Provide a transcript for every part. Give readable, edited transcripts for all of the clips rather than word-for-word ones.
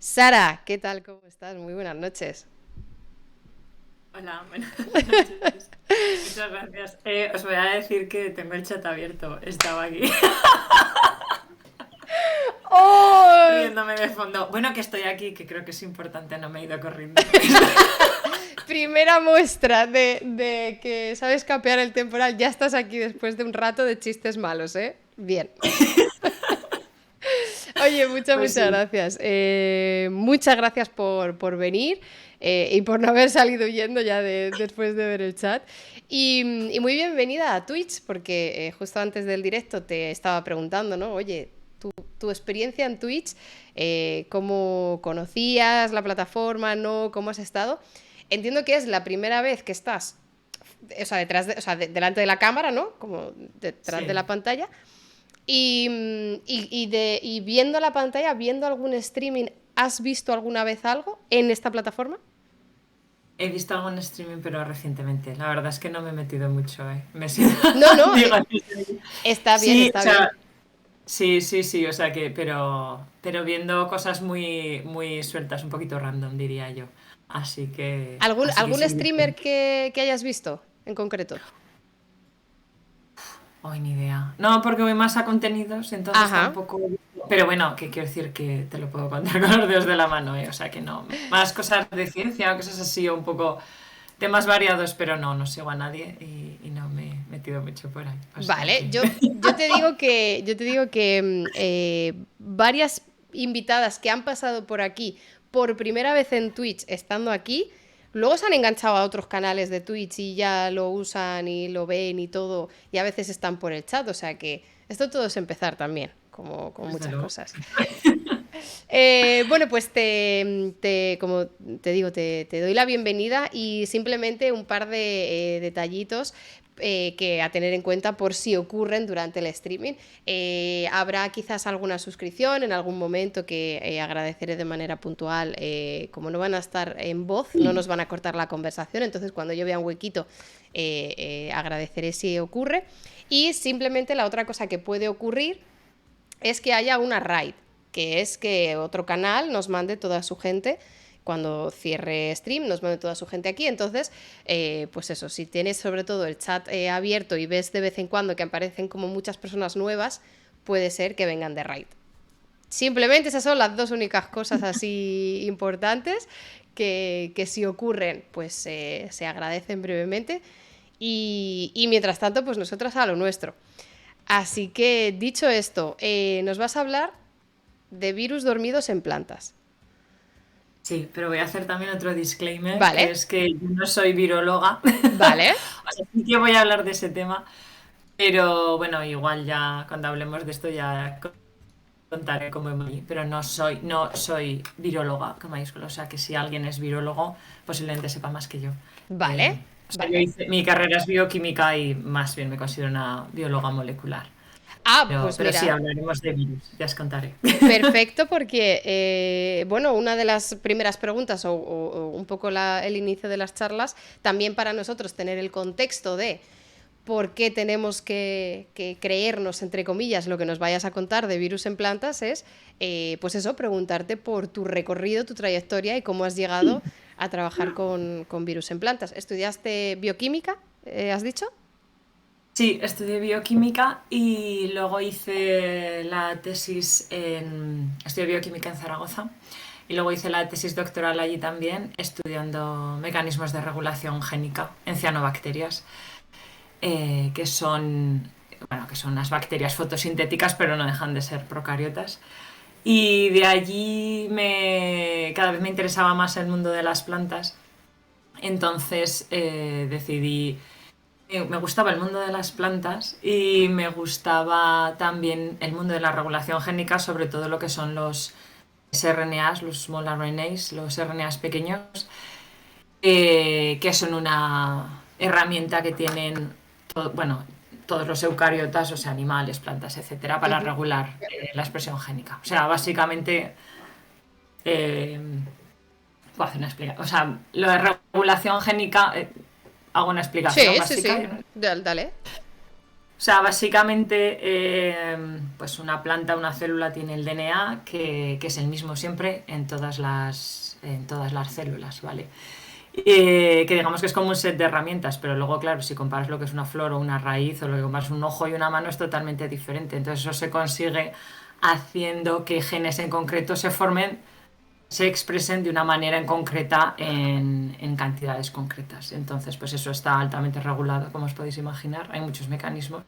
Sara, ¿qué tal? ¿Cómo estás? Muy buenas noches. Hola, buenas noches. Muchas gracias. Os voy a decir que tengo el chat abierto. Estaba aquí ¡Oh! riéndome de fondo. Bueno, que estoy aquí, que creo que es importante, no me he ido corriendo. Primera muestra de que sabes capear el temporal. Ya estás aquí después de un rato de chistes malos, ¿eh? Bien. Oye, Pues muchas sí. gracias. Muchas gracias por venir y por no haber salido huyendo ya después de ver el chat. Y muy bienvenida a Twitch, porque justo antes del directo te estaba preguntando, ¿no? Oye, tu experiencia en Twitch, cómo conocías la plataforma, ¿no? ¿Cómo has estado? Entiendo que es la primera vez que estás, o sea, delante de la cámara, ¿no? Como detrás de Sí. la pantalla. Y viendo la pantalla, viendo algún streaming, ¿has visto alguna vez algo en esta plataforma? He visto algo en streaming, pero recientemente. La verdad es que no me he metido mucho, ¿eh? Me siento... No, no, Digo, en serio. está bien, Sí, o está sea, bien. sí, sí, sí, o sea que, pero viendo cosas muy, muy sueltas, un poquito random, diría yo. Así que ¿Algún sí. streamer que hayas visto en concreto? Ay, ni idea. No, porque voy más a contenidos, entonces Ajá. tampoco. Pero bueno, que quiero decir que te lo puedo contar con los dedos de la mano, ¿eh? O sea que no. Más cosas de ciencia, cosas así, un poco temas variados, pero no, no sigo a nadie y no me he metido mucho por ahí. O sea Vale, que. yo te digo que varias invitadas que han pasado por aquí por primera vez en Twitch, estando aquí, luego se han enganchado a otros canales de Twitch y ya lo usan y lo ven y todo, y a veces están por el chat, o sea que esto todo es empezar también, como con Desde muchas luego. cosas. Bueno, pues como te digo, te doy la bienvenida y simplemente un par de detallitos que a tener en cuenta por si ocurren durante el streaming. Habrá quizás alguna suscripción en algún momento que agradeceré de manera puntual. Como no van a estar en voz, no nos van a cortar la conversación, entonces cuando yo vea un huequito agradeceré si ocurre. Y simplemente la otra cosa que puede ocurrir es que haya una raid, que es que otro canal nos mande toda su gente cuando cierre stream, nos mande toda su gente aquí. Entonces, pues eso, si tienes sobre todo el chat abierto y ves de vez en cuando que aparecen como muchas personas nuevas, puede ser que vengan de raid. Simplemente esas son las dos únicas cosas así importantes que si ocurren, pues se agradecen brevemente. Y mientras tanto, pues nosotras a lo nuestro. Así que, dicho esto, nos vas a hablar de virus dormidos en plantas. Sí, pero voy a hacer también otro disclaimer, que Vale, es que yo no soy viróloga. vale. O sea, sí que voy a hablar de ese tema, pero bueno, igual ya cuando hablemos de esto ya contaré cómo me voy, pero no soy viróloga con mayúsculas, o sea que si alguien es virólogo, posiblemente sepa más que yo. Vale, O sea, vale. mi carrera es bioquímica y más bien me considero una bióloga molecular. Ah, Pero, pues pero sí, mira, hablaremos de virus, ya os contaré. perfecto porque, bueno, una de las primeras preguntas o un poco el inicio de las charlas, también para nosotros tener el contexto de por qué tenemos que creernos, entre comillas, lo que nos vayas a contar de virus en plantas es, pues eso, preguntarte por tu recorrido, tu trayectoria y cómo has llegado a trabajar con virus en plantas. ¿Estudiaste bioquímica, has dicho? Sí, estudié bioquímica y luego hice la tesis estudié bioquímica en Zaragoza y luego hice la tesis doctoral allí también estudiando mecanismos de regulación génica en cianobacterias, que son unas bacterias fotosintéticas pero no dejan de ser procariotas. Y de allí cada vez me interesaba más el mundo de las plantas, entonces decidí me gustaba el mundo de las plantas y me gustaba también el mundo de la regulación génica, sobre todo lo que son los sRNAs, los small RNAs, los RNAs pequeños, que son una herramienta que tienen bueno, todos los eucariotas, o sea, animales, plantas, etcétera, para Ujú. regular la expresión génica. O sea, básicamente, eh, puedo hacer una explicación. O sea, lo de regulación génica, hago una explicación Sí, sí, básica. sí. Dale. O sea, básicamente, pues una planta, una célula tiene el DNA que es el mismo siempre en todas las células, ¿vale? Que digamos que es como un set de herramientas, pero luego, claro, si comparas lo que es una flor o una raíz o lo que comparas un ojo y una mano es totalmente diferente. Entonces eso se consigue haciendo que genes en concreto se formen, se expresen de una manera en concreta en cantidades concretas. Entonces, pues eso está altamente regulado, como os podéis imaginar. Hay muchos mecanismos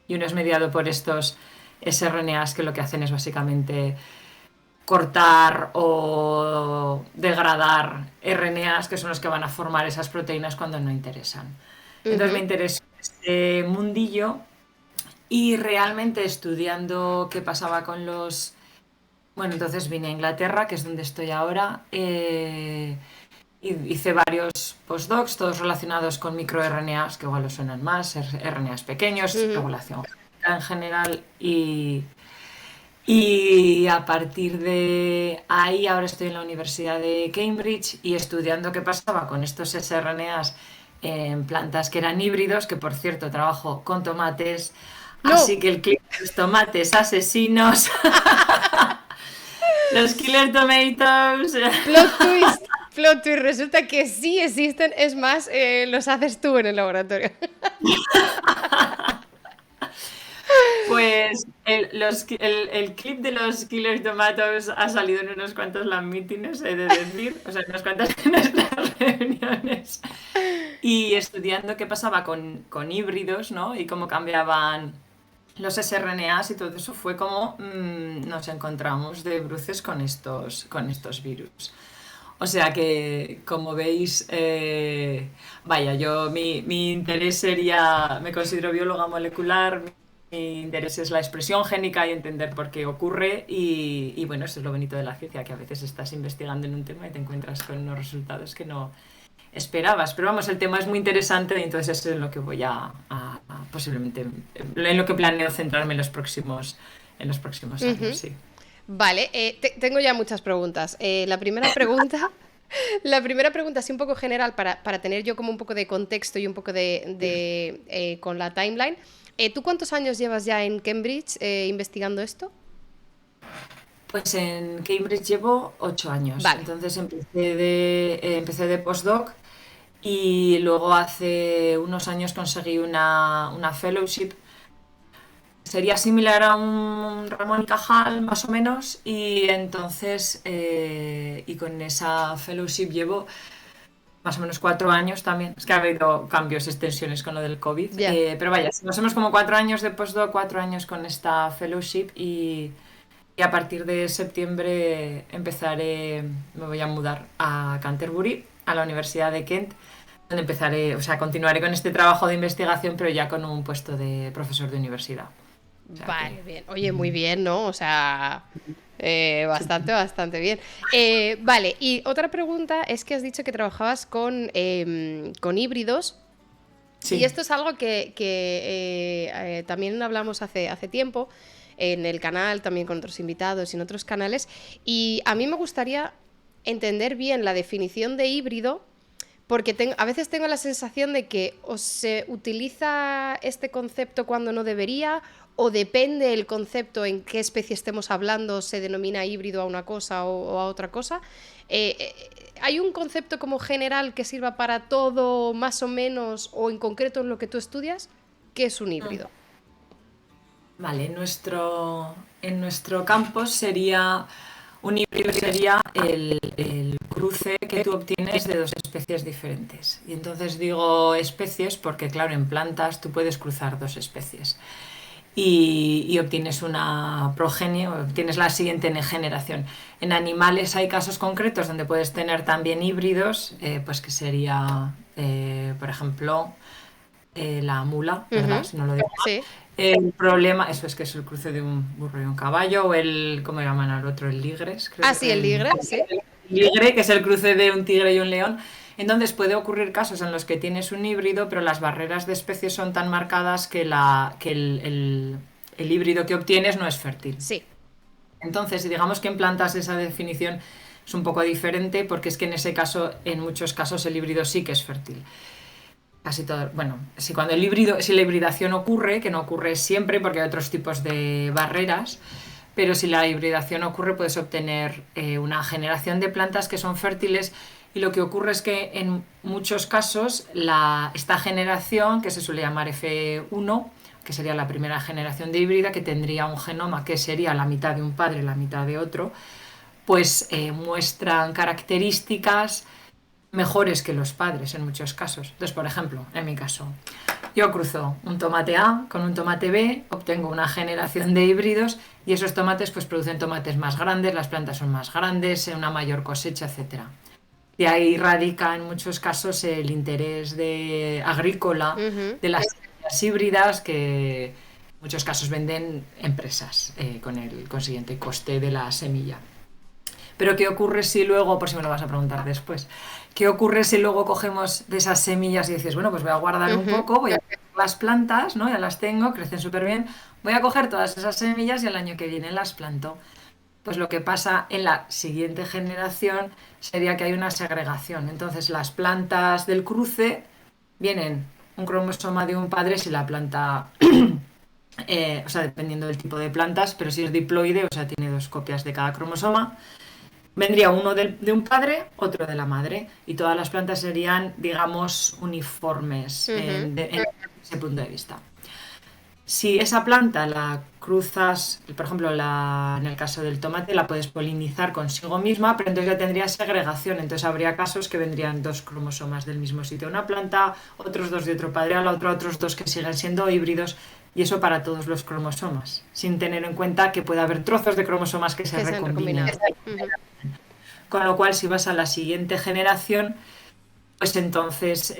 y uno es mediado por estos sRNAs que lo que hacen es básicamente cortar o degradar RNAs que son los que van a formar esas proteínas cuando no interesan. Entonces me Ujú. interesó este mundillo y realmente estudiando qué pasaba con los... Bueno, entonces vine a Inglaterra, que es donde estoy ahora, y hice varios postdocs, todos relacionados con microRNAs, que igual os suenan más, RNAs pequeños, Ujú. regulación genética en general, y a partir de ahí ahora estoy en la Universidad de Cambridge y estudiando qué pasaba con estos sRNAs en plantas que eran híbridos, que por cierto trabajo con tomates, No, así que el clip de los tomates asesinos, los killer tomatoes. plot twist. Plot twist. Resulta que sí existen, es más, los haces tú en el laboratorio. Pues el clip de los Killer Tomatoes ha salido en unos cuantos LAN meetings, he de decir, o sea, en unas cuantas de nuestras reuniones. Y estudiando qué pasaba con híbridos, ¿no? Y cómo cambiaban los sRNAs y todo eso, fue como nos encontramos de bruces con estos virus. O sea que, como veis, vaya, mi interés sería, me considero bióloga molecular, mi interés es la expresión génica y entender por qué ocurre y bueno, eso es lo bonito de la ciencia, que a veces estás investigando en un tema y te encuentras con unos resultados que no esperabas. Pero vamos, el tema es muy interesante y entonces eso es en lo que voy a posiblemente, en lo que planeo centrarme en los próximos años, Ujú. sí. Vale, tengo ya muchas preguntas. La primera pregunta, la primera pregunta, así un poco general, para tener yo como un poco de contexto y un poco con la timeline. ¿Tú cuántos años llevas ya en Cambridge investigando esto? Pues en Cambridge llevo 8 años. Vale. Entonces empecé de postdoc y luego hace unos años conseguí una fellowship. Sería similar a un Ramón y Cajal, más o menos, y entonces, y con esa fellowship llevo más o menos 4 años también. Es que ha habido cambios, extensiones con lo del COVID. Ya. Pero vaya, nos hemos como 4 años de postdoc, 4 años con esta fellowship y a partir de septiembre me voy a mudar a Canterbury, a la Universidad de Kent, donde empezaré, o sea, continuaré con este trabajo de investigación, pero ya con un puesto de profesor de universidad. O sea que, Vale, bien. Oye, muy bien, ¿no? O sea, sí. bastante, bastante bien. Vale, y otra pregunta es que has dicho que trabajabas con híbridos. Y Sí. esto es algo que también hablamos hace tiempo en el canal, también con otros invitados y en otros canales. Y a mí me gustaría entender bien la definición de híbrido, porque a veces tengo la sensación de que o se utiliza este concepto cuando no debería, o depende el concepto en qué especie estemos hablando, se denomina híbrido a una cosa o a otra cosa. ¿Hay un concepto como general que sirva para todo, más o menos, o en concreto en lo que tú estudias? ¿Qué es un híbrido? Vale, en nuestro campus sería un híbrido sería el cruce que tú obtienes de dos especies diferentes. Y entonces digo especies porque, claro, en plantas tú puedes cruzar dos especies y obtienes una progenie, o obtienes la siguiente generación. En animales hay casos concretos donde puedes tener también híbridos, pues que sería, por ejemplo, la mula, ¿verdad? Ujú. Si no lo digo mal. Sí. El problema, eso es que es el cruce de un burro y un caballo, o ¿cómo llaman al otro? El ligres, Ah, creo. sí, el ligre, sí. El ligre, que es el cruce de un tigre y un león. Entonces puede ocurrir casos en los que tienes un híbrido, pero las barreras de especies son tan marcadas que el híbrido que obtienes no es fértil. Sí. Entonces, digamos que en plantas esa definición es un poco diferente porque es que en ese caso, en muchos casos, el híbrido sí que es fértil. casi todo, bueno, si si la hibridación ocurre, que no ocurre siempre porque hay otros tipos de barreras, pero si la hibridación ocurre puedes obtener una generación de plantas que son fértiles y lo que ocurre es que en muchos casos esta generación, que se suele llamar F1, que sería la primera generación de híbrida, que tendría un genoma que sería la mitad de un padre, la mitad de otro, pues muestran características mejores que los padres en muchos casos. Entonces, por ejemplo, en mi caso, yo cruzo un tomate A con un tomate B, obtengo una generación de híbridos y esos tomates pues producen tomates más grandes, las plantas son más grandes, una mayor cosecha, etcétera. Y ahí radica en muchos casos el interés agrícola Ujú. de las semillas híbridas que en muchos casos venden empresas con el consiguiente coste de la semilla. Pero ¿qué ocurre si luego, por si me lo vas a preguntar después, qué ocurre si luego cogemos de esas semillas y dices, bueno, pues voy a guardar un Ujú. poco, voy a coger las plantas, ¿no? Ya las tengo, crecen súper bien, voy a coger todas esas semillas y el año que viene las planto? Pues lo que pasa en la siguiente generación sería que hay una segregación. Entonces las plantas del cruce vienen un cromosoma de un padre si la planta, o sea, dependiendo del tipo de plantas, pero si es diploide, o sea, tiene dos copias de cada cromosoma, vendría uno de un padre, otro de la madre, y todas las plantas serían, digamos, uniformes Ujú. en ese punto de vista. Si esa planta la cruzas, por ejemplo, en el caso del tomate, la puedes polinizar consigo misma, pero entonces ya tendría segregación. Entonces habría casos que vendrían dos cromosomas del mismo sitio a una planta, otros dos de otro padre a la otra, otros dos que siguen siendo híbridos, y eso para todos los cromosomas, sin tener en cuenta que puede haber trozos de cromosomas que se Que se han recombinen. recombinado. Ujú. Con lo cual, si vas a la siguiente generación, pues entonces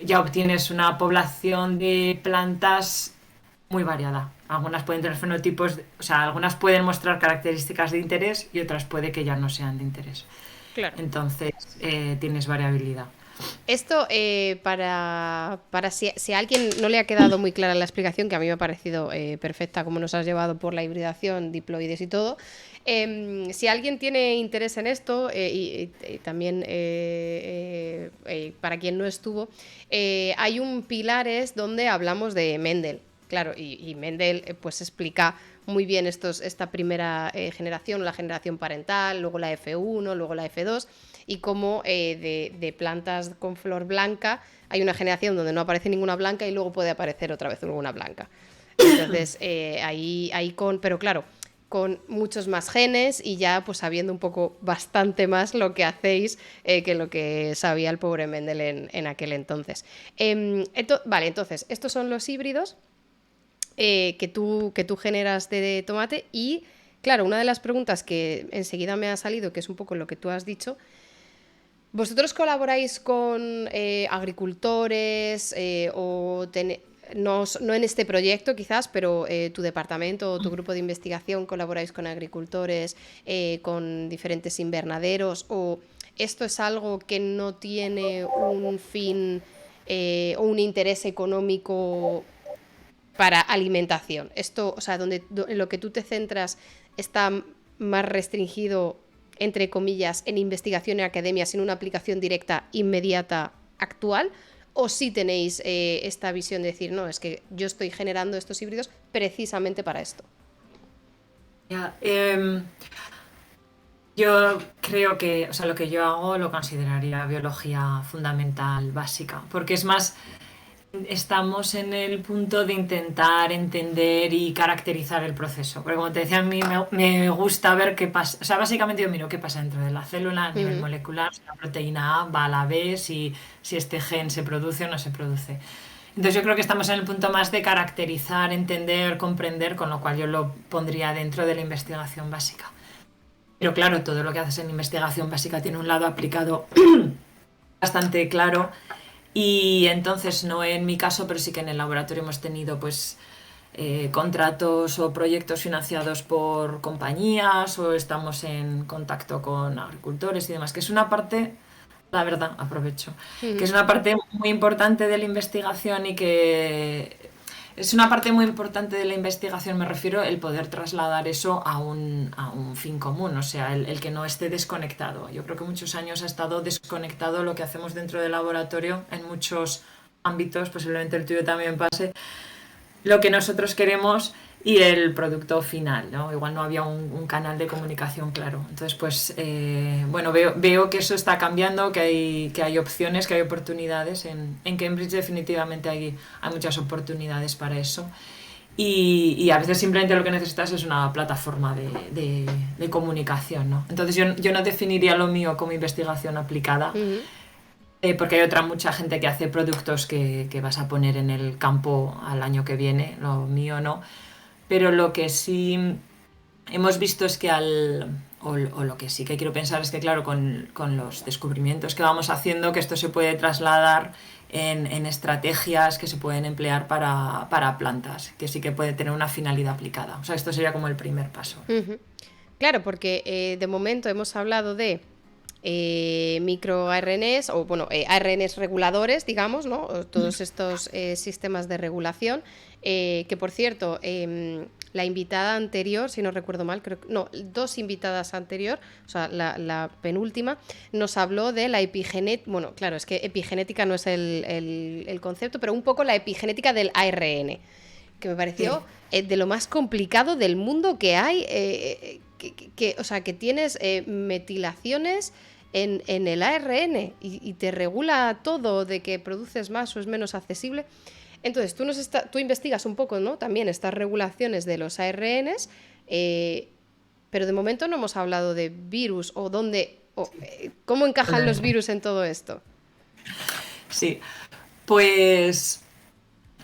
ya obtienes una población de plantas muy variada. Algunas pueden tener fenotipos, o sea, algunas pueden mostrar características de interés y otras puede que ya no sean de interés. Claro. Entonces, tienes variabilidad. Esto, para si a alguien no le ha quedado muy clara la explicación, que a mí me ha parecido perfecta, como nos has llevado por la hibridación, diploides y todo, si alguien tiene interés en esto, y también para quien no estuvo, hay un Pilares donde hablamos de Mendel. Claro, y Mendel pues explica muy bien esta primera generación, la generación parental, luego la F1, luego la F2, y cómo de plantas con flor blanca hay una generación donde no aparece ninguna blanca y luego puede aparecer otra vez una blanca. Entonces, ahí con, pero claro, con muchos más genes y ya pues sabiendo un poco bastante más lo que hacéis que lo que sabía el pobre Mendel en aquel entonces. Vale, entonces, estos son los híbridos que tú generas de tomate y, claro, una de las preguntas que enseguida me ha salido, que es un poco lo que tú has dicho, ¿vosotros colaboráis con agricultores no en este proyecto quizás, pero tu departamento o tu grupo de investigación colaboráis con agricultores, con diferentes invernaderos o esto es algo que no tiene un fin o un interés económico para alimentación? Esto, o sea, en lo que tú te centras está más restringido, entre comillas, en investigación y academia, sin una aplicación directa, inmediata, actual, o si tenéis esta visión de decir, no, es que yo estoy generando estos híbridos precisamente para esto. Ya, yo creo que, o sea, lo que yo hago lo consideraría biología fundamental básica, porque es más, estamos en el punto de intentar entender y caracterizar el proceso. Porque como te decía, a mí me gusta ver qué pasa. O sea, básicamente yo miro qué pasa dentro de la célula a nivel Ujú. molecular, si la proteína A va a la B, si este gen se produce o no se produce. Entonces yo creo que estamos en el punto más de caracterizar, entender, comprender, con lo cual yo lo pondría dentro de la investigación básica. Pero claro, todo lo que haces en investigación básica tiene un lado aplicado bastante claro y entonces, no en mi caso, pero sí que en el laboratorio hemos tenido pues contratos o proyectos financiados por compañías o estamos en contacto con agricultores y demás, que es una parte, la verdad, aprovecho, que es Ujú. una parte muy importante de la investigación y que es una parte muy importante de la investigación, me refiero, el poder trasladar eso a un fin común, o sea, el que no esté desconectado. Yo creo que muchos años ha estado desconectado lo que hacemos dentro del laboratorio en muchos ámbitos, posiblemente el tuyo también pase, lo que nosotros queremos y el producto final, ¿no? Igual no había un canal de comunicación claro. Entonces, pues, bueno, veo que eso está cambiando, que hay opciones, que hay oportunidades. En Cambridge definitivamente hay muchas oportunidades para eso. Y a veces simplemente lo que necesitas es una plataforma de comunicación, ¿no? Entonces yo no definiría lo mío como investigación aplicada, porque hay mucha gente que hace productos que vas a poner en el campo al año que viene, lo mío no. Pero lo que sí hemos visto es que o lo que sí que quiero pensar es que, claro, con los descubrimientos que vamos haciendo, que esto se puede trasladar en estrategias que se pueden emplear para plantas, que sí que puede tener una finalidad aplicada. O sea, esto sería como el primer paso. Claro, porque de momento hemos hablado de microARNs o bueno, ARNs reguladores, digamos, ¿no? Todos estos sistemas de regulación, que por cierto, la invitada anterior, si no recuerdo mal, dos invitadas anterior, o sea, la penúltima, nos habló de la epigenética, bueno, claro, es que epigenética no es el concepto, pero un poco la epigenética del ARN, que me pareció de lo más complicado del mundo que hay, o sea, que tienes metilaciones en el ARN y te regula todo, de que produces más o es menos accesible. Entonces, tú investigas un poco, ¿no? También estas regulaciones de los ARNs, pero de momento no hemos hablado de virus o cómo encajan los virus en todo esto. Sí, pues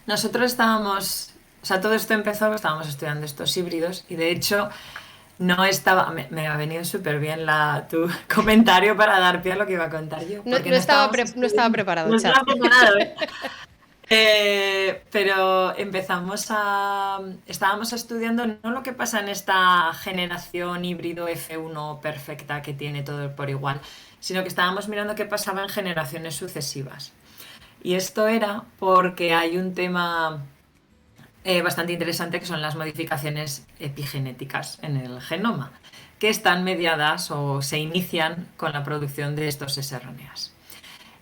nosotros estábamos, o sea, todo esto empezó, estábamos estudiando estos híbridos y de hecho no estaba, me ha venido súper bien tu comentario para dar pie a lo que iba a contar yo. No estaba preparado. No estaba preparado, pero estábamos estudiando no lo que pasa en esta generación híbrido F1 perfecta que tiene todo por igual, sino que estábamos mirando qué pasaba en generaciones sucesivas. Y esto era porque hay un tema bastante interesante que son las modificaciones epigenéticas en el genoma, que están mediadas o se inician con la producción de estos sRNAs.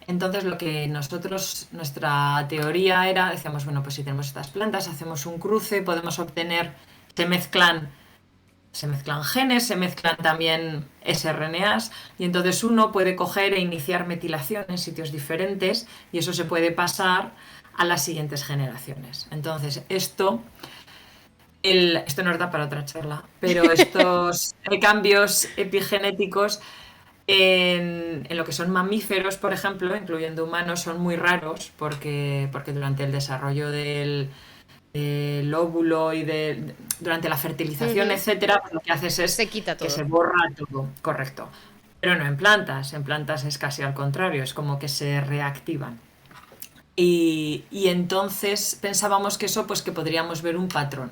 Entonces lo que nuestra teoría era, decíamos, bueno, pues si tenemos estas plantas, hacemos un cruce, podemos obtener, se mezclan genes, se mezclan también sRNAs y entonces uno puede coger e iniciar metilación en sitios diferentes y eso se puede pasar a las siguientes generaciones. Entonces esto nos da para otra charla, pero estos cambios epigenéticos en lo que son mamíferos, por ejemplo, incluyendo humanos, son muy raros porque durante el desarrollo del óvulo y durante la fertilización, etcétera, pues lo que haces es se quita todo. Que se borra todo, correcto. Pero no en plantas es casi al contrario, es como que se reactivan. Y entonces pensábamos que eso, pues que podríamos ver un patrón.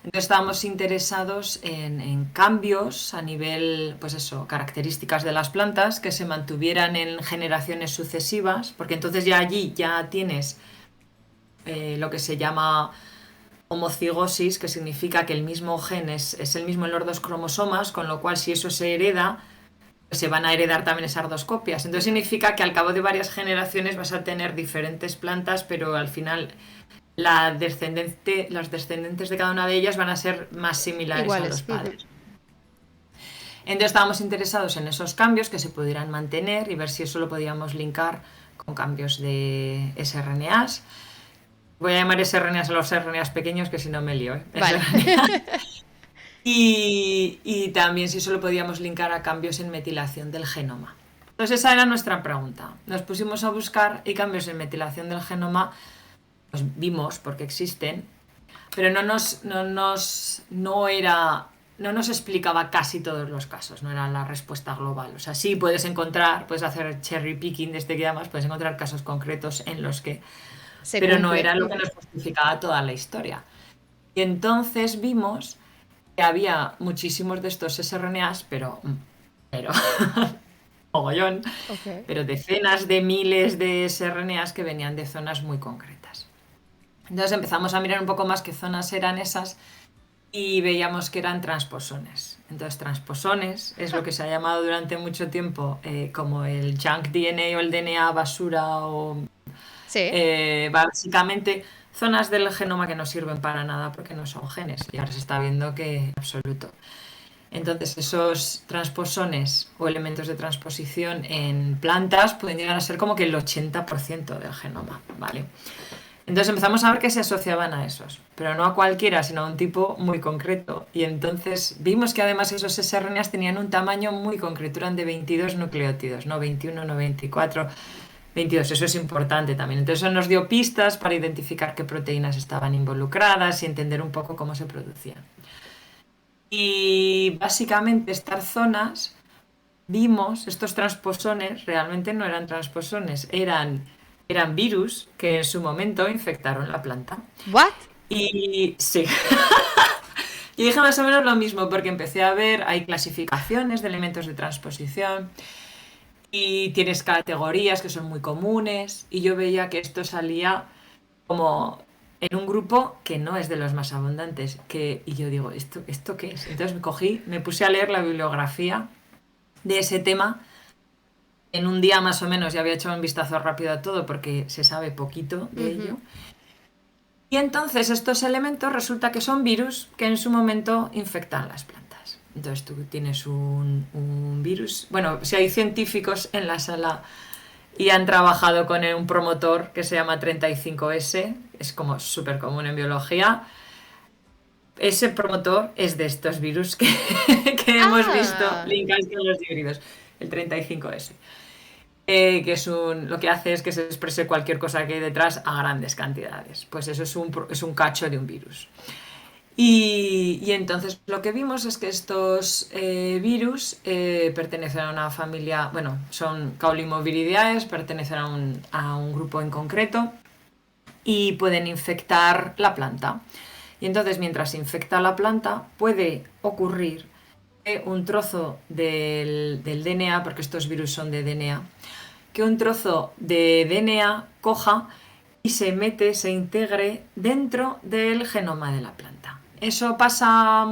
Entonces estábamos interesados en cambios a nivel, pues eso, características de las plantas que se mantuvieran en generaciones sucesivas, porque entonces ya allí ya tienes lo que se llama homocigosis, que significa que el mismo gen es el mismo en los dos cromosomas, con lo cual si eso se hereda, pues se van a heredar también esas dos copias. Entonces significa que al cabo de varias generaciones vas a tener diferentes plantas, pero al final los descendientes de cada una de ellas van a ser más similares iguales a los padres. Entonces estábamos interesados en esos cambios que se pudieran mantener y ver si eso lo podíamos linkar con cambios de sRNAs. Voy a llamar sRNAs a los RNAs pequeños, que si no me lío. Vale. Y también si eso lo podíamos linkar a cambios en metilación del genoma. Entonces esa era nuestra pregunta. Nos pusimos a buscar y cambios en metilación del genoma pues vimos porque existen, pero no nos explicaba casi todos los casos, no era la respuesta global. O sea, sí puedes hacer cherry picking desde que llamas, puedes encontrar casos concretos en los que... pero no era lo que nos justificaba toda la historia. Y entonces vimos que había muchísimos de estos sRNAs, pero mogollón, pero decenas de miles de sRNAs que venían de zonas muy concretas. Entonces empezamos a mirar un poco más qué zonas eran esas y veíamos que eran transposones. Entonces transposones es lo que se ha llamado durante mucho tiempo como el junk DNA o el DNA basura o Sí. Básicamente zonas del genoma que no sirven para nada porque no son genes. Y ahora se está viendo que en absoluto. Entonces, esos transposones o elementos de transposición en plantas pueden llegar a ser como que el 80% del genoma, ¿vale? Entonces empezamos a ver que se asociaban a esos, pero no a cualquiera, sino a un tipo muy concreto. Y entonces vimos que además esos sRNAs tenían un tamaño muy concreto, eran de 22 nucleótidos, no 21, no 24, 22. Eso es importante también. Entonces eso nos dio pistas para identificar qué proteínas estaban involucradas y entender un poco cómo se producían. Y básicamente estas zonas, vimos, estos transposones realmente no eran transposones, eran virus que en su momento infectaron la planta. ¿What? Y sí, yo dije más o menos lo mismo porque empecé a ver, hay clasificaciones de elementos de transposición y tienes categorías que son muy comunes y yo veía que esto salía como en un grupo que no es de los más abundantes. Y yo digo, ¿esto qué es? Entonces me puse a leer la bibliografía de ese tema. En un día más o menos ya había hecho un vistazo rápido a todo porque se sabe poquito de ello. Y entonces estos elementos resulta que son virus que en su momento infectan las plantas. Entonces tú tienes un virus. Bueno, si hay científicos en la sala y han trabajado con un promotor que se llama 35S, es como súper común en biología. Ese promotor es de estos virus que hemos visto linkados con los híbridos, el 35S. Que lo que hace es que se exprese cualquier cosa que hay detrás a grandes cantidades. Pues eso es un cacho de un virus. Y entonces lo que vimos es que estos virus pertenecen a una familia, bueno, son Caulimoviridae, pertenecen a un grupo en concreto y pueden infectar la planta. Y entonces mientras infecta la planta puede ocurrir que un trozo del DNA, porque estos virus son de DNA, que un trozo de DNA coja y se integre dentro del genoma de la planta. ¿Eso pasa,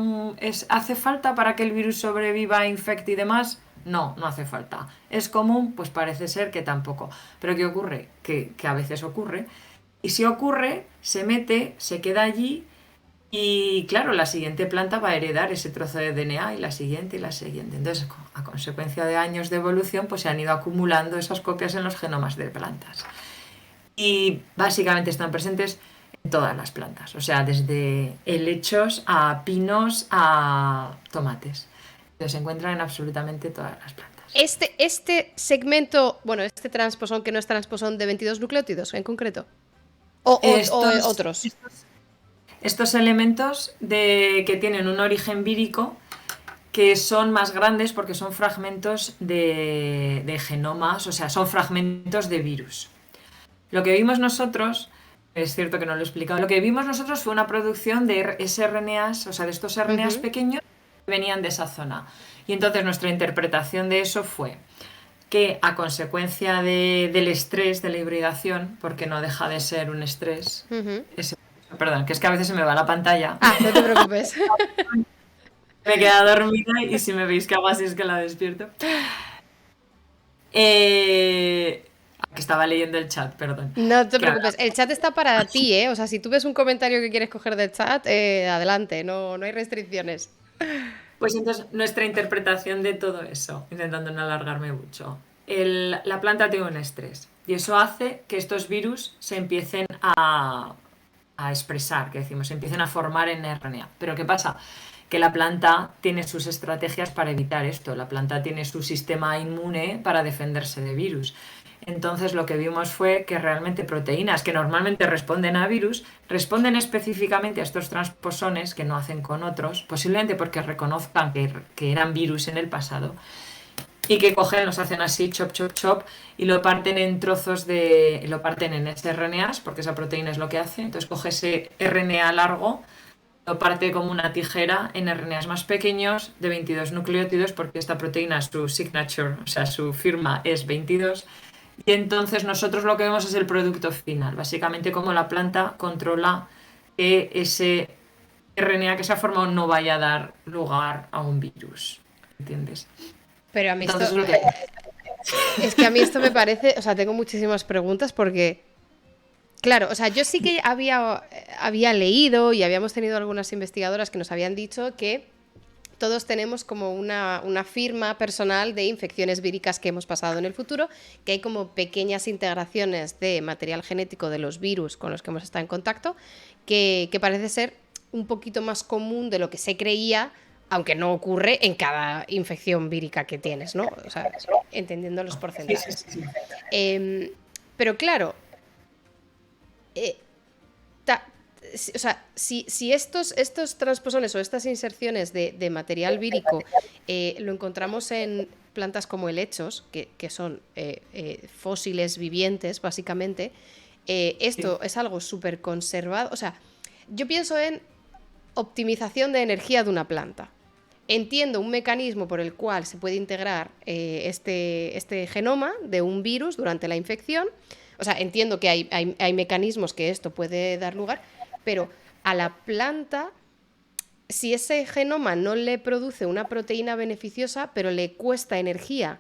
hace falta para que el virus sobreviva, infecte y demás? No, no hace falta. ¿Es común? Pues parece ser que tampoco. ¿Pero qué ocurre? Que a veces ocurre. Y si ocurre, se queda allí y claro, la siguiente planta va a heredar ese trozo de DNA y la siguiente y la siguiente. Entonces, a consecuencia de años de evolución, pues se han ido acumulando esas copias en los genomas de plantas. Y básicamente están presentes en todas las plantas, o sea, desde helechos a pinos a tomates. Entonces, se encuentran en absolutamente todas las plantas. Este segmento, bueno, este transposón que no es transposón de 22 nucleótidos en concreto. O otros. Estos elementos que tienen un origen vírico que son más grandes porque son fragmentos de genomas, o sea, son fragmentos de virus. Lo que vimos nosotros, es cierto que no lo he explicado, lo que vimos nosotros fue una producción de sRNAs, o sea, de estos RNAs pequeños que venían de esa zona. Y entonces nuestra interpretación de eso fue que a consecuencia del estrés de la hibridación, porque no deja de ser un estrés, perdón, que es que a veces se me va la pantalla. No te preocupes. Me he quedado dormida y si me veis que hago así es que la despierto. Que estaba leyendo el chat, perdón. No te preocupes, el chat está para ti, ¿eh? O sea, si tú ves un comentario que quieres coger del chat, adelante, no hay restricciones. Pues entonces, nuestra interpretación de todo eso, intentando no alargarme mucho. La planta tiene un estrés y eso hace que estos virus se empiecen a expresar, que decimos, se empiecen a formar en RNA. Pero ¿qué pasa? Que la planta tiene sus estrategias para evitar esto. La planta tiene su sistema inmune para defenderse de virus. Entonces lo que vimos fue que realmente proteínas que normalmente responden a virus responden específicamente a estos transposones que no hacen con otros, posiblemente porque reconozcan que eran virus en el pasado y que cogen, los hacen así, chop, chop, chop, y lo parten en trozos lo parten en sRNAs, porque esa proteína es lo que hace. Entonces coge ese RNA largo, lo parte como una tijera en RNAs más pequeños de 22 nucleótidos, porque esta proteína, su signature, o sea, su firma es 22. Y entonces nosotros lo que vemos es el producto final, básicamente cómo la planta controla que ese RNA que se ha formado no vaya a dar lugar a un virus, ¿entiendes? Pero a mí es que a mí esto me parece, o sea, tengo muchísimas preguntas porque Claro, o sea, yo sí que había leído y habíamos tenido algunas investigadoras que nos habían dicho que todos tenemos como una firma personal de infecciones víricas que hemos pasado en el futuro, que hay como pequeñas integraciones de material genético de los virus con los que hemos estado en contacto, que parece ser un poquito más común de lo que se creía, aunque no ocurre en cada infección vírica que tienes, ¿no? O sea, entendiendo los Sí, sí, porcentajes. sí, sí. Pero claro, eh, ta- o sea, si estos transposones o estas inserciones de material vírico lo encontramos en plantas como helechos, que son fósiles vivientes, básicamente, Sí. esto es algo súper conservado. O sea, yo pienso en optimización de energía de una planta. Entiendo un mecanismo por el cual se puede integrar este genoma de un virus durante la infección. O sea, entiendo que hay mecanismos que esto puede dar lugar, pero a la planta, si ese genoma no le produce una proteína beneficiosa, pero le cuesta energía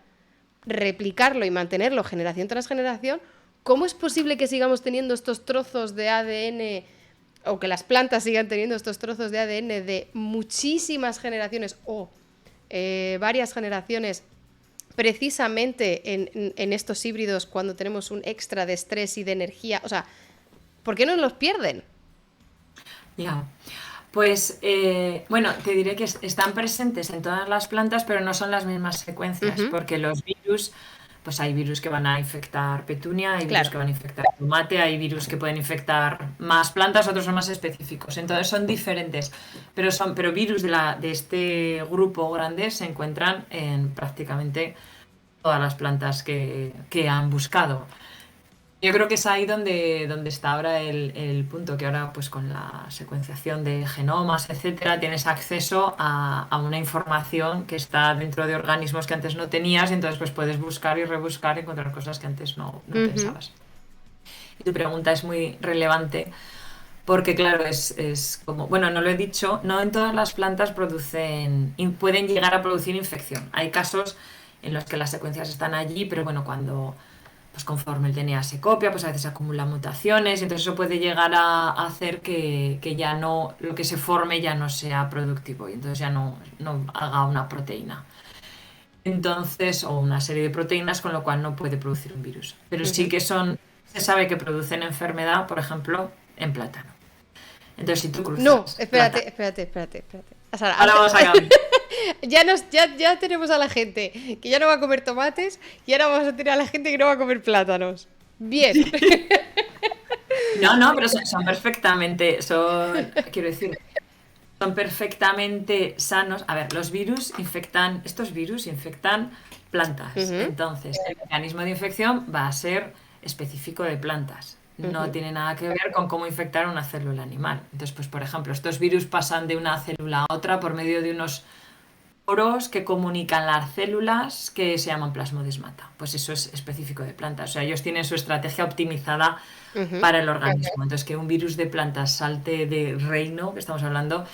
replicarlo y mantenerlo generación tras generación, ¿cómo es posible que sigamos teniendo estos trozos de ADN o que las plantas sigan teniendo estos trozos de ADN de muchísimas generaciones o varias generaciones precisamente en estos híbridos cuando tenemos un extra de estrés y de energía? O sea, ¿por qué no los pierden? Ya. Pues bueno, te diré que están presentes en todas las plantas, pero no son las mismas secuencias, Ujú, porque los virus, pues hay virus que van a infectar petunia, hay virus claro. que van a infectar tomate, hay virus que pueden infectar más plantas, otros son más específicos. Entonces son diferentes, pero virus de este grupo grande se encuentran en prácticamente todas las plantas que han buscado. Yo creo que es ahí donde está ahora el punto, que ahora pues con la secuenciación de genomas, etcétera, tienes acceso a una información que está dentro de organismos que antes no tenías, y entonces pues puedes buscar y rebuscar y encontrar cosas que antes no Ujú, pensabas. Y tu pregunta es muy relevante porque claro, es como, bueno, no lo he dicho, no en todas las plantas pueden llegar a producir infección. Hay casos en los que las secuencias están allí, pero bueno, pues conforme el DNA se copia, pues a veces acumulan mutaciones, y entonces eso puede llegar a hacer que ya no, lo que se forme ya no sea productivo, y entonces ya no haga una proteína. Entonces, o una serie de proteínas, con lo cual no puede producir un virus. Pero sí ujú. que se sabe que producen enfermedad, por ejemplo, en plátano. Entonces, si tú No, cruzas plátano, espérate. O sea, ahora vamos a acabar. ya tenemos a la gente que ya no va a comer tomates y ahora vamos a tener a la gente que no va a comer plátanos. Bien. No, no, pero son perfectamente, quiero decir, son perfectamente sanos. A ver, estos virus infectan plantas. Ujú, Entonces, el mecanismo de infección va a ser específico de plantas. No ujú, tiene nada que ver con cómo infectar una célula animal. Entonces, pues, por ejemplo, estos virus pasan de una célula a otra por medio de unos poros que comunican las células que se llaman plasmodesmata. Pues eso es específico de plantas. O sea, ellos tienen su estrategia optimizada ujú. para el organismo. Entonces, que un virus de plantas salte de reino, que estamos hablando,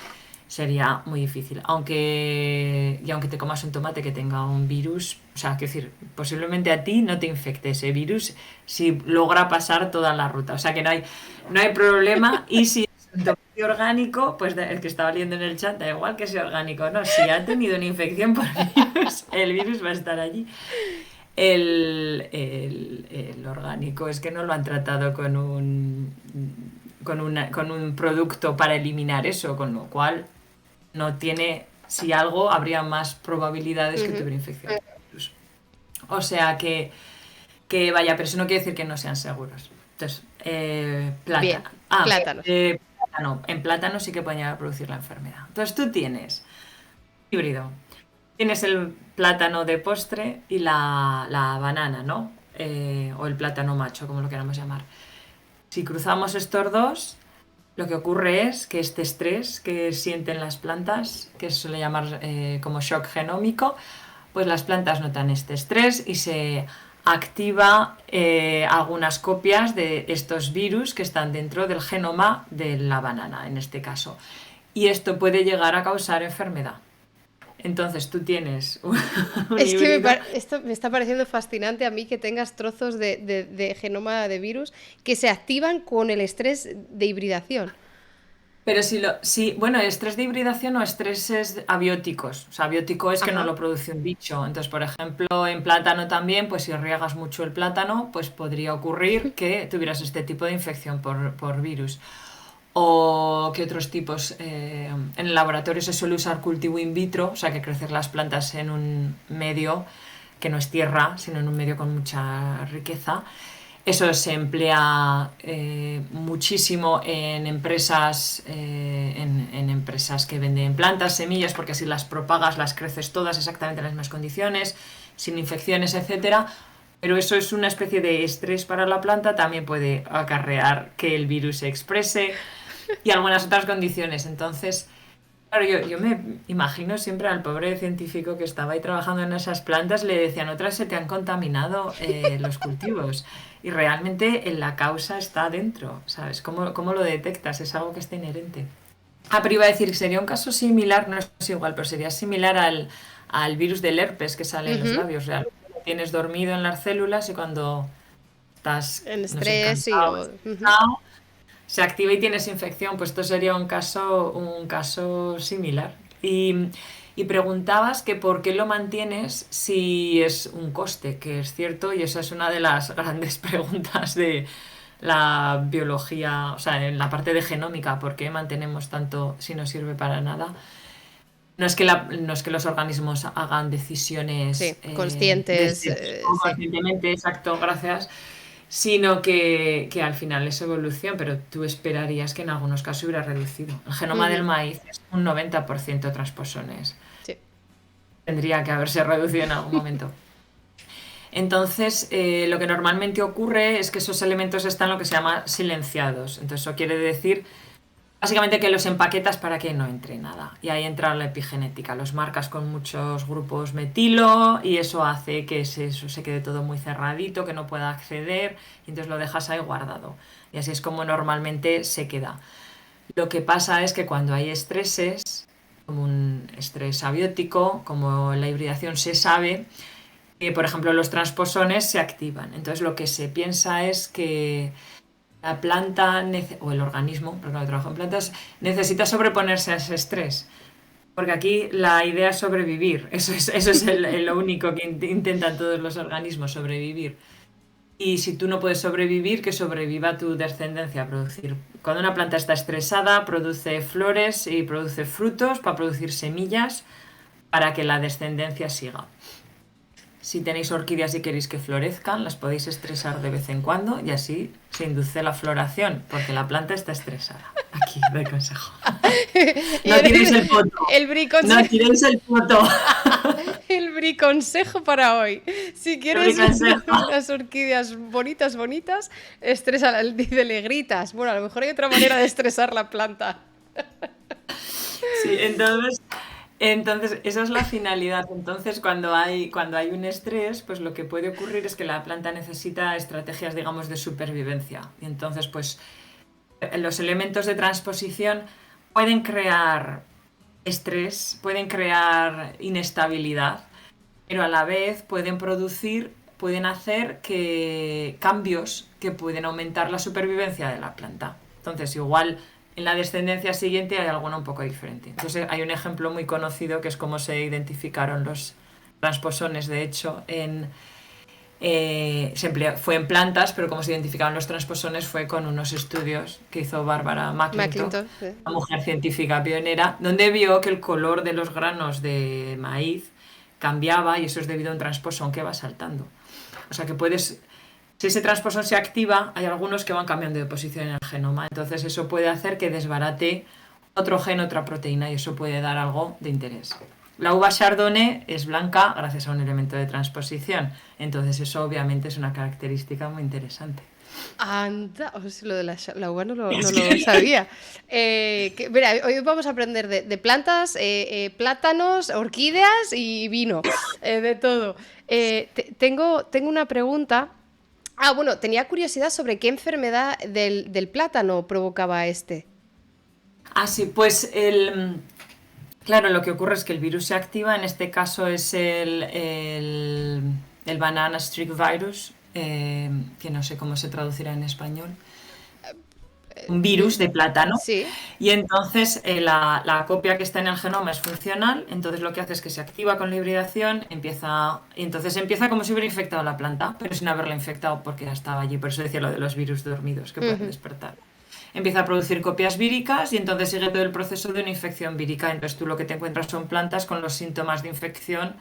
sería muy difícil. Aunque te comas un tomate que tenga un virus, o sea, quiero decir, posiblemente a ti no te infecte ese virus si logra pasar toda la ruta. O sea, que no hay problema. Y si es un tomate orgánico, pues el que estaba leyendo en el chat, da igual que sea orgánico, no. Si ha tenido una infección por virus, el virus va a estar allí. El orgánico es que no lo han tratado con un producto para eliminar eso, con lo cual no tiene, si algo, habría más probabilidades que Ujú. tuviera infección por virus. O sea que vaya, pero eso no quiere decir que no sean seguros. Entonces, Bien, plátano. Ah, plátanos. plátano. En plátano sí que pueden llegar a producir la enfermedad. Entonces tú tienes híbrido. Tienes el plátano de postre y la banana, ¿no? O el plátano macho, como lo queramos llamar. Si cruzamos estos dos, lo que ocurre es que este estrés que sienten las plantas, que se suele llamar como shock genómico, pues las plantas notan este estrés y se activa algunas copias de estos virus que están dentro del genoma de la banana, en este caso. Y esto puede llegar a causar enfermedad. Entonces tú tienes un Es que híbrido. esto me está pareciendo fascinante a mí que tengas trozos de genoma de virus que se activan con el estrés de hibridación. Pero si, bueno, estrés de hibridación o estrés abióticos. O sea, abiótico es que no Ajá. lo produce un bicho. Entonces, por ejemplo, en plátano también, pues si riegas mucho el plátano, pues podría ocurrir que tuvieras este tipo de infección por virus. O qué otros tipos. En el laboratorio se suele usar cultivo in vitro, o sea, que crecer las plantas en un medio que no es tierra, sino en un medio con mucha riqueza. Eso se emplea muchísimo en empresas, en empresas que venden plantas, semillas, porque así las propagas, las creces todas exactamente en las mismas condiciones, sin infecciones, etcétera. Pero eso es una especie de estrés para la planta, también puede acarrear que el virus se exprese y algunas otras condiciones. Entonces, claro, yo me imagino siempre al pobre científico que estaba ahí trabajando en esas plantas, le decían, otras se te han contaminado los cultivos. Y realmente la causa está dentro, ¿sabes? ¿Cómo lo detectas? Es algo que está inherente. Ah, pero iba a decir que sería un caso similar, no es igual, pero sería similar al virus del herpes que sale en los Ujú. labios. Realmente lo tienes dormido en las células y cuando estás, En no sé, estrés y... cansado, ujú. estresado, se activa y tienes infección, pues esto sería un caso similar. Y preguntabas que por qué lo mantienes si es un coste, que es cierto, y esa es una de las grandes preguntas de la biología, o sea, en la parte de genómica, ¿por qué mantenemos tanto si no sirve para nada? No es que los organismos hagan decisiones Sí, de conscientes, este tipo sí. conscientemente, exacto, gracias, sino que al final es evolución, pero tú esperarías que en algunos casos hubiera reducido. El genoma del Ujú. maíz es un 90% transposones. Sí. Tendría que haberse reducido en algún momento. Entonces, lo que normalmente ocurre es que esos elementos están lo que se llama silenciados. Entonces, eso quiere decir básicamente que los empaquetas para que no entre nada. Y ahí entra la epigenética. Los marcas con muchos grupos metilo y eso hace que eso se quede todo muy cerradito, que no pueda acceder y entonces lo dejas ahí guardado. Y así es como normalmente se queda. Lo que pasa es que cuando hay estreses, como un estrés abiótico, como la hibridación se sabe, que por ejemplo los transposones se activan. Entonces lo que se piensa es que la planta o el organismo, porque no trabajo en plantas, necesita sobreponerse a ese estrés. Porque aquí la idea es sobrevivir. Eso es lo único que intentan todos los organismos, sobrevivir. Y si tú no puedes sobrevivir, que sobreviva tu descendencia a producir. Cuando una planta está estresada, produce flores y produce frutos para producir semillas para que la descendencia siga. Si tenéis orquídeas y queréis que florezcan, las podéis estresar de vez en cuando y así se induce la floración, porque la planta está estresada. Aquí doy consejo. Y No tiréis eres el poto. el No briconsejo, tiréis el poto. el briconsejo para hoy. Si Te quieres doy consejo. unas orquídeas bonitas, bonitas, estresa, dice, le gritas. Bueno, a lo mejor hay otra manera de estresar la planta. Sí, entonces, esa es la finalidad. Entonces, cuando hay un estrés, pues lo que puede ocurrir es que la planta necesita estrategias, digamos, de supervivencia. Y entonces, pues, los elementos de transposición pueden crear estrés, pueden crear inestabilidad, pero a la vez pueden hacer que cambios que pueden aumentar la supervivencia de la planta. Entonces, igual en la descendencia siguiente hay alguna un poco diferente. Entonces, hay un ejemplo muy conocido que es cómo se identificaron los transposones, de hecho, fue en plantas, pero cómo se identificaban los transposones fue con unos estudios que hizo Bárbara McClintock, McClintock. una mujer científica pionera, donde vio que el color de los granos de maíz cambiaba y eso es debido a un transposón que va saltando. O sea que si ese transposón se activa, hay algunos que van cambiando de posición en el genoma. Entonces eso puede hacer que desbarate otro gen, otra proteína y eso puede dar algo de interés. La uva Chardonnay es blanca gracias a un elemento de transposición. Entonces eso obviamente es una característica muy interesante. Anda, o sea, lo de la uva no Es lo que sabía. Mira, hoy vamos a aprender de plantas, plátanos, orquídeas y vino, de todo. Tengo una pregunta. Ah, bueno, tenía curiosidad sobre qué enfermedad del plátano provocaba este. sí, pues Claro, lo que ocurre es que el virus se activa, en este caso es el banana streak virus, que no sé cómo se traducirá en español, un virus de plátano. Sí. Y entonces la copia que está en el genoma es funcional, entonces lo que hace es que se activa con la hibridación, y entonces empieza como si hubiera infectado la planta, pero sin haberla infectado porque ya estaba allí, por eso decía lo de los virus dormidos que pueden Ujú. despertar. Empieza a producir copias víricas y entonces sigue todo el proceso de una infección vírica. Entonces tú lo que te encuentras son plantas con los síntomas de infección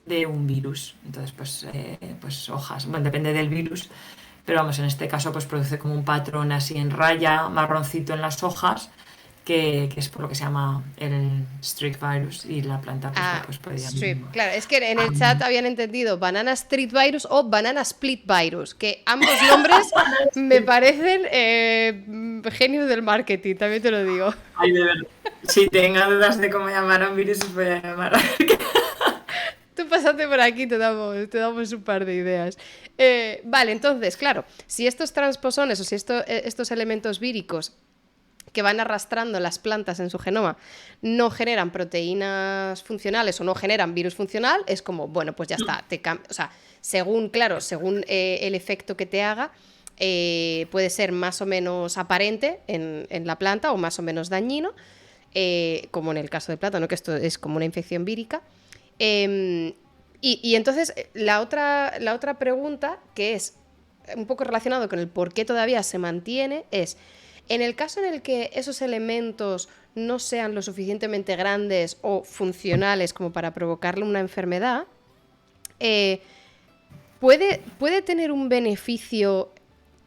de un virus. Entonces, pues hojas, bueno, depende del virus, pero vamos, en este caso pues produce como un patrón así en raya, marroncito en las hojas, que es por lo que se llama el streak virus y la planta Ah, pues podría... strip. Claro, es que en el chat habían entendido banana street virus o banana split virus, que ambos nombres me parecen genios del marketing, también te lo digo. Ay, de verdad. Si tenga dudas de cómo llamar a un virus, os voy a llamar. Tú pásate por aquí, te damos un par de ideas. Vale, entonces, claro, si estos transposones o si estos elementos víricos que van arrastrando las plantas en su genoma no generan proteínas funcionales o no generan virus funcional, es como, bueno, pues ya está. O sea, según, claro, según el efecto que te haga, puede ser más o menos aparente en la planta o más o menos dañino, como en el caso del plátano, que esto es como una infección vírica. Y entonces la otra pregunta, que es un poco relacionado con el por qué todavía se mantiene, es, en el caso en el que esos elementos no sean lo suficientemente grandes o funcionales como para provocarle una enfermedad, ¿puede tener un beneficio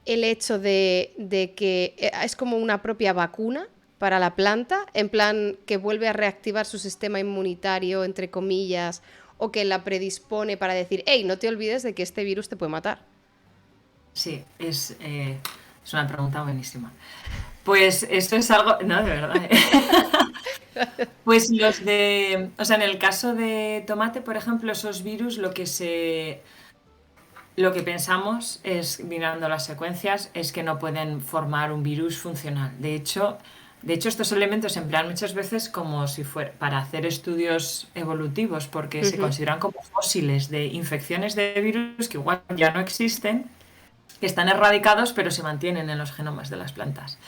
el hecho de que es como una propia vacuna para la planta, en plan que vuelve a reactivar su sistema inmunitario, entre comillas, o que la predispone para decir, hey, no te olvides de que este virus te puede matar? Sí, es una pregunta buenísima. Pues esto es algo, no, de verdad. Pues o sea, en el caso de tomate, por ejemplo, esos virus, lo que pensamos es, mirando las secuencias, es que no pueden formar un virus funcional. De hecho, estos elementos se emplean muchas veces como si fuera para hacer estudios evolutivos, porque se Ujú. consideran como fósiles de infecciones de virus que igual ya no existen, que están erradicados, pero se mantienen en los genomas de las plantas.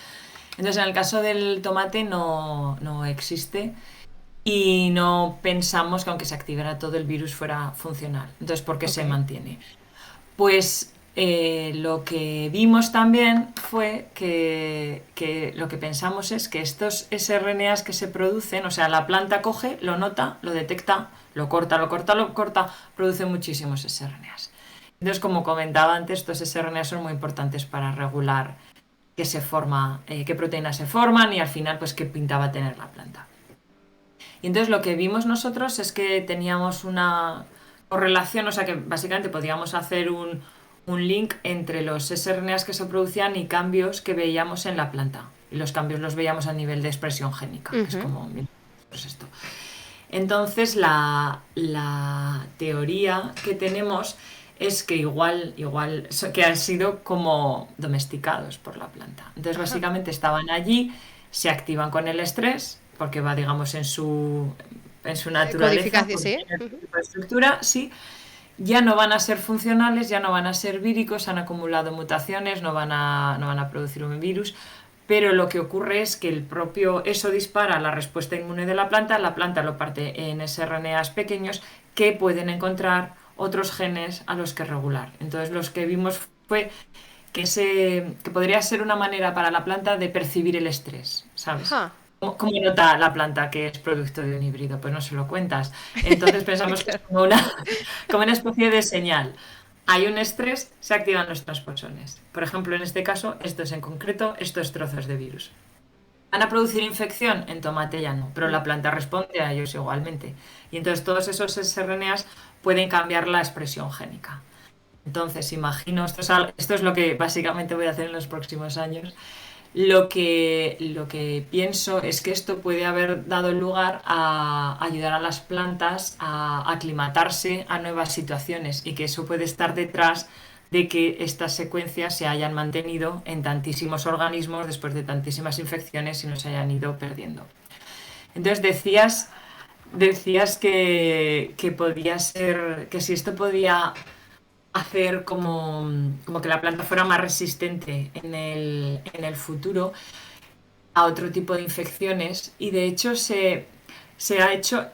Entonces, en el caso del tomate no existe y no pensamos que aunque se activara todo el virus fuera funcional. Entonces, ¿por qué Ok. se mantiene? Pues lo que vimos también fue que lo que pensamos es que estos sRNAs que se producen, o sea, la planta coge, lo nota, lo detecta, lo corta, lo corta, lo corta, produce muchísimos sRNAs. Entonces, como comentaba antes, estos sRNAs son muy importantes para regular qué proteínas se forman y al final, pues, qué pinta va a tener la planta. Y entonces lo que vimos nosotros es que teníamos una correlación, o sea que básicamente podíamos hacer un link entre los sRNAs que se producían y cambios que veíamos en la planta. Y los cambios los veíamos a nivel de expresión génica, que es Ujú. como, mira, pues esto. Entonces la teoría que tenemos es que igual que han sido como domesticados por la planta. Entonces Ajá. básicamente estaban allí, se activan con el estrés, porque va, digamos, en su naturaleza, Codificación, porque sí. tiene Ujú. este tipo de estructura, sí, ya no van a ser funcionales, ya no van a ser víricos, han acumulado mutaciones, no van a producir un virus, pero lo que ocurre es que eso dispara la respuesta inmune de la planta lo parte en sRNAs pequeños que pueden encontrar otros genes a los que regular. Entonces los que vimos fue que podría ser una manera para la planta de percibir el estrés, ¿sabes? Ajá. ¿Cómo nota la planta que es producto de un híbrido? Pues no se lo cuentas. Entonces pensamos que es Claro. como una especie de señal. Hay un estrés, se activan los transposones. Por ejemplo, en este caso, estos en concreto, estos trozos de virus. ¿Van a producir infección? En tomate ya no, pero la planta responde a ellos igualmente. Y entonces todos esos sRNAs pueden cambiar la expresión génica. Entonces, imagino, esto es lo que básicamente voy a hacer en los próximos años. Lo que pienso es que esto puede haber dado lugar a ayudar a las plantas a aclimatarse a nuevas situaciones y que eso puede estar detrás de que estas secuencias se hayan mantenido en tantísimos organismos después de tantísimas infecciones y no se hayan ido perdiendo. Entonces decías decías que podía ser, que si esto podía hacer como que la planta fuera más resistente en el futuro a otro tipo de infecciones y de hecho se ha hecho,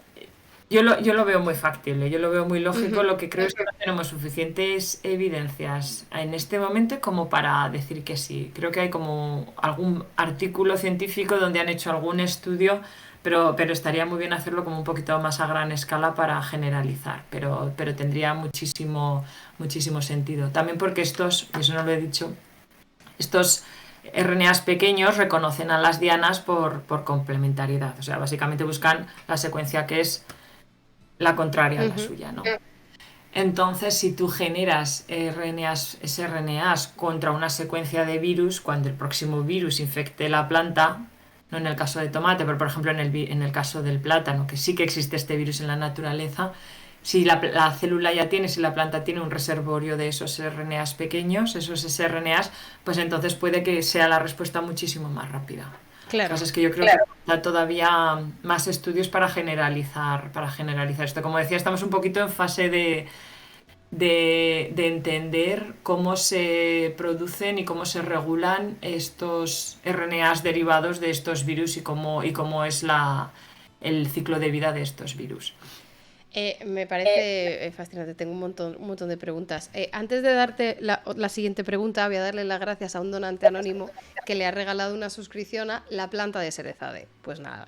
yo lo veo muy factible, yo lo veo muy lógico, Ujú. lo que creo es que no tenemos suficientes evidencias en este momento como para decir que sí. Creo que hay como algún artículo científico donde han hecho algún estudio, pero estaría muy bien hacerlo como un poquito más a gran escala para generalizar, pero tendría muchísimo, muchísimo sentido. También porque estos, y eso no lo he dicho, estos RNAs pequeños reconocen a las dianas por complementariedad. O sea, básicamente buscan la secuencia que es la contraria a la Ujú. suya, ¿no? Entonces, si tú generas sRNAs contra una secuencia de virus, cuando el próximo virus infecte la planta, no en el caso de tomate, pero por ejemplo en el caso del plátano, que sí que existe este virus en la naturaleza, si la célula ya tiene, si la planta tiene un reservorio de esos RNAs pequeños, esos sRNAs, pues entonces puede que sea la respuesta muchísimo más rápida. Lo que Claro. pasa es que yo creo que falta todavía más estudios para generalizar esto. Como decía, estamos un poquito en fase de entender cómo se producen y cómo se regulan estos RNAs derivados de estos virus y cómo es el ciclo de vida de estos virus. Me parece fascinante, tengo un montón de preguntas. Antes de darte la siguiente pregunta, voy a darle las gracias a un donante anónimo que le ha regalado una suscripción a La Planta de Serezade. Pues nada,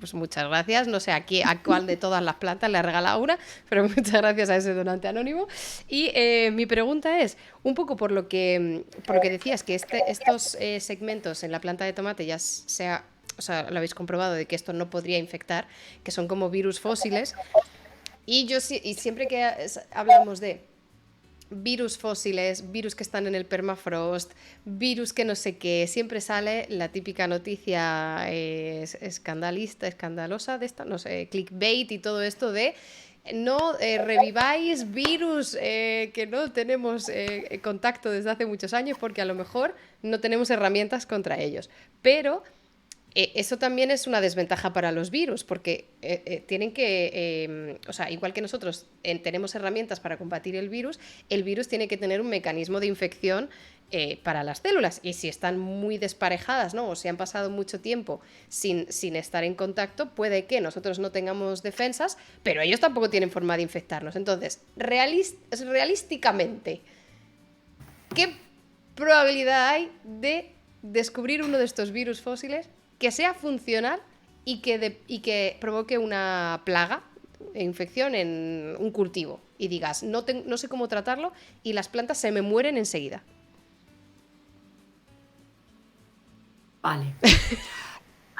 pues muchas gracias. No sé a cuál de todas las plantas le ha regalado una, pero muchas gracias a ese donante anónimo. Y mi pregunta es, un poco por lo que decías, que estos segmentos en la planta de tomate ya sea, o sea, lo habéis comprobado de que esto no podría infectar, que son como virus fósiles. Y siempre que hablamos de virus fósiles, virus que están en el permafrost, virus que no sé qué, siempre sale la típica noticia escandalosa de esta, no sé, clickbait y todo esto de no reviváis virus que no tenemos contacto desde hace muchos años porque a lo mejor no tenemos herramientas contra ellos. Pero eso también es una desventaja para los virus, porque tienen que, o sea, igual que nosotros tenemos herramientas para combatir el virus tiene que tener un mecanismo de infección para las células. Y si están muy desparejadas, ¿no? O si han pasado mucho tiempo sin estar en contacto, puede que nosotros no tengamos defensas, pero ellos tampoco tienen forma de infectarnos. Entonces, realísticamente, ¿qué probabilidad hay de descubrir uno de estos virus fósiles que sea funcional y que provoque una plaga, infección en un cultivo? Y digas, no sé cómo tratarlo y las plantas se me mueren enseguida. Vale.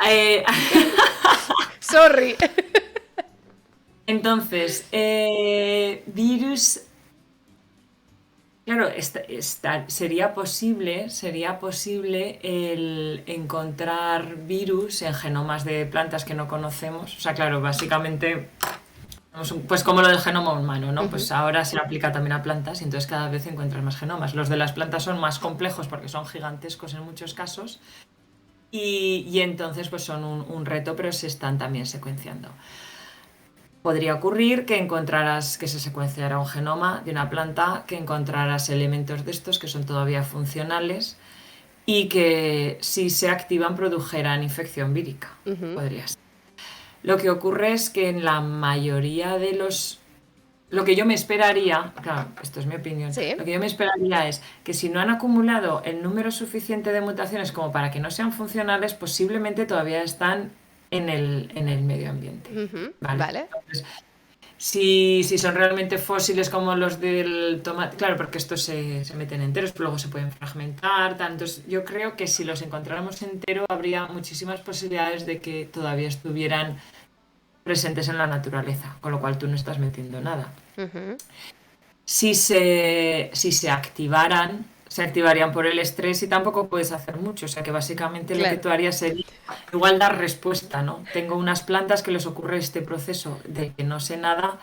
Eh, Sorry. entonces, virus. Claro, sería posible el encontrar virus en genomas de plantas que no conocemos. O sea, claro, básicamente, pues como lo del genoma humano, ¿no? Uh-huh. Pues ahora se aplica también a plantas y entonces cada vez encuentras más genomas. Los de las plantas son más complejos porque son gigantescos en muchos casos y entonces pues son un reto, pero se están también secuenciando. Podría ocurrir que encontraras que se secuenciara un genoma de una planta, que encontraras elementos de estos que son todavía funcionales y que si se activan produjeran infección vírica. Uh-huh. Podría ser. Lo que ocurre es que en la mayoría de los... Lo que yo me esperaría, claro, esto es mi opinión, Sí. lo que yo me esperaría es que si no han acumulado el número suficiente de mutaciones como para que no sean funcionales, posiblemente todavía están en el medio ambiente. Uh-huh. ¿Vale? Vale. Entonces, si son realmente fósiles como los del tomate, claro, porque estos se meten enteros, pero luego se pueden fragmentar. Entonces, yo creo que si los encontráramos enteros, habría muchísimas posibilidades de que todavía estuvieran presentes en la naturaleza, con lo cual tú no estás metiendo nada. Uh-huh. Si se activaran, se activarían por el estrés y tampoco puedes hacer mucho. O sea que básicamente lo que Claro. tú harías sería igual dar respuesta, ¿no? Tengo unas plantas que les ocurre este proceso de que no sé nada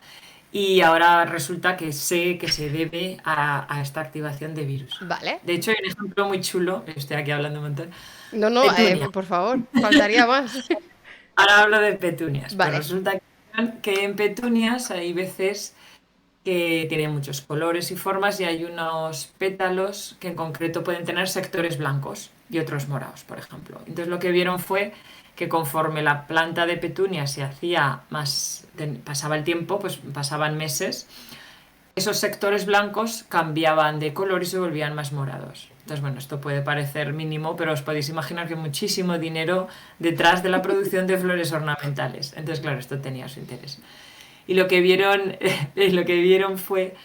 y ahora resulta que sé que se debe a esta activación de virus. Vale. De hecho, hay un ejemplo muy chulo, estoy aquí hablando un montón, No, petunia. por favor, faltaría más. Ahora hablo de petunias. Pues Vale. resulta que que en petunias hay veces que tienen muchos colores y formas y hay unos pétalos que en concreto pueden tener sectores blancos y otros morados, por ejemplo. Entonces lo que vieron fue que conforme la planta de petunia se hacía más, pasaba el tiempo, pues pasaban meses, esos sectores blancos cambiaban de color y se volvían más morados. Entonces, bueno, esto puede parecer mínimo, pero os podéis imaginar que hay muchísimo dinero detrás de la producción de flores ornamentales. Entonces, claro, esto tenía su interés. Y lo que vieron, lo que vieron fue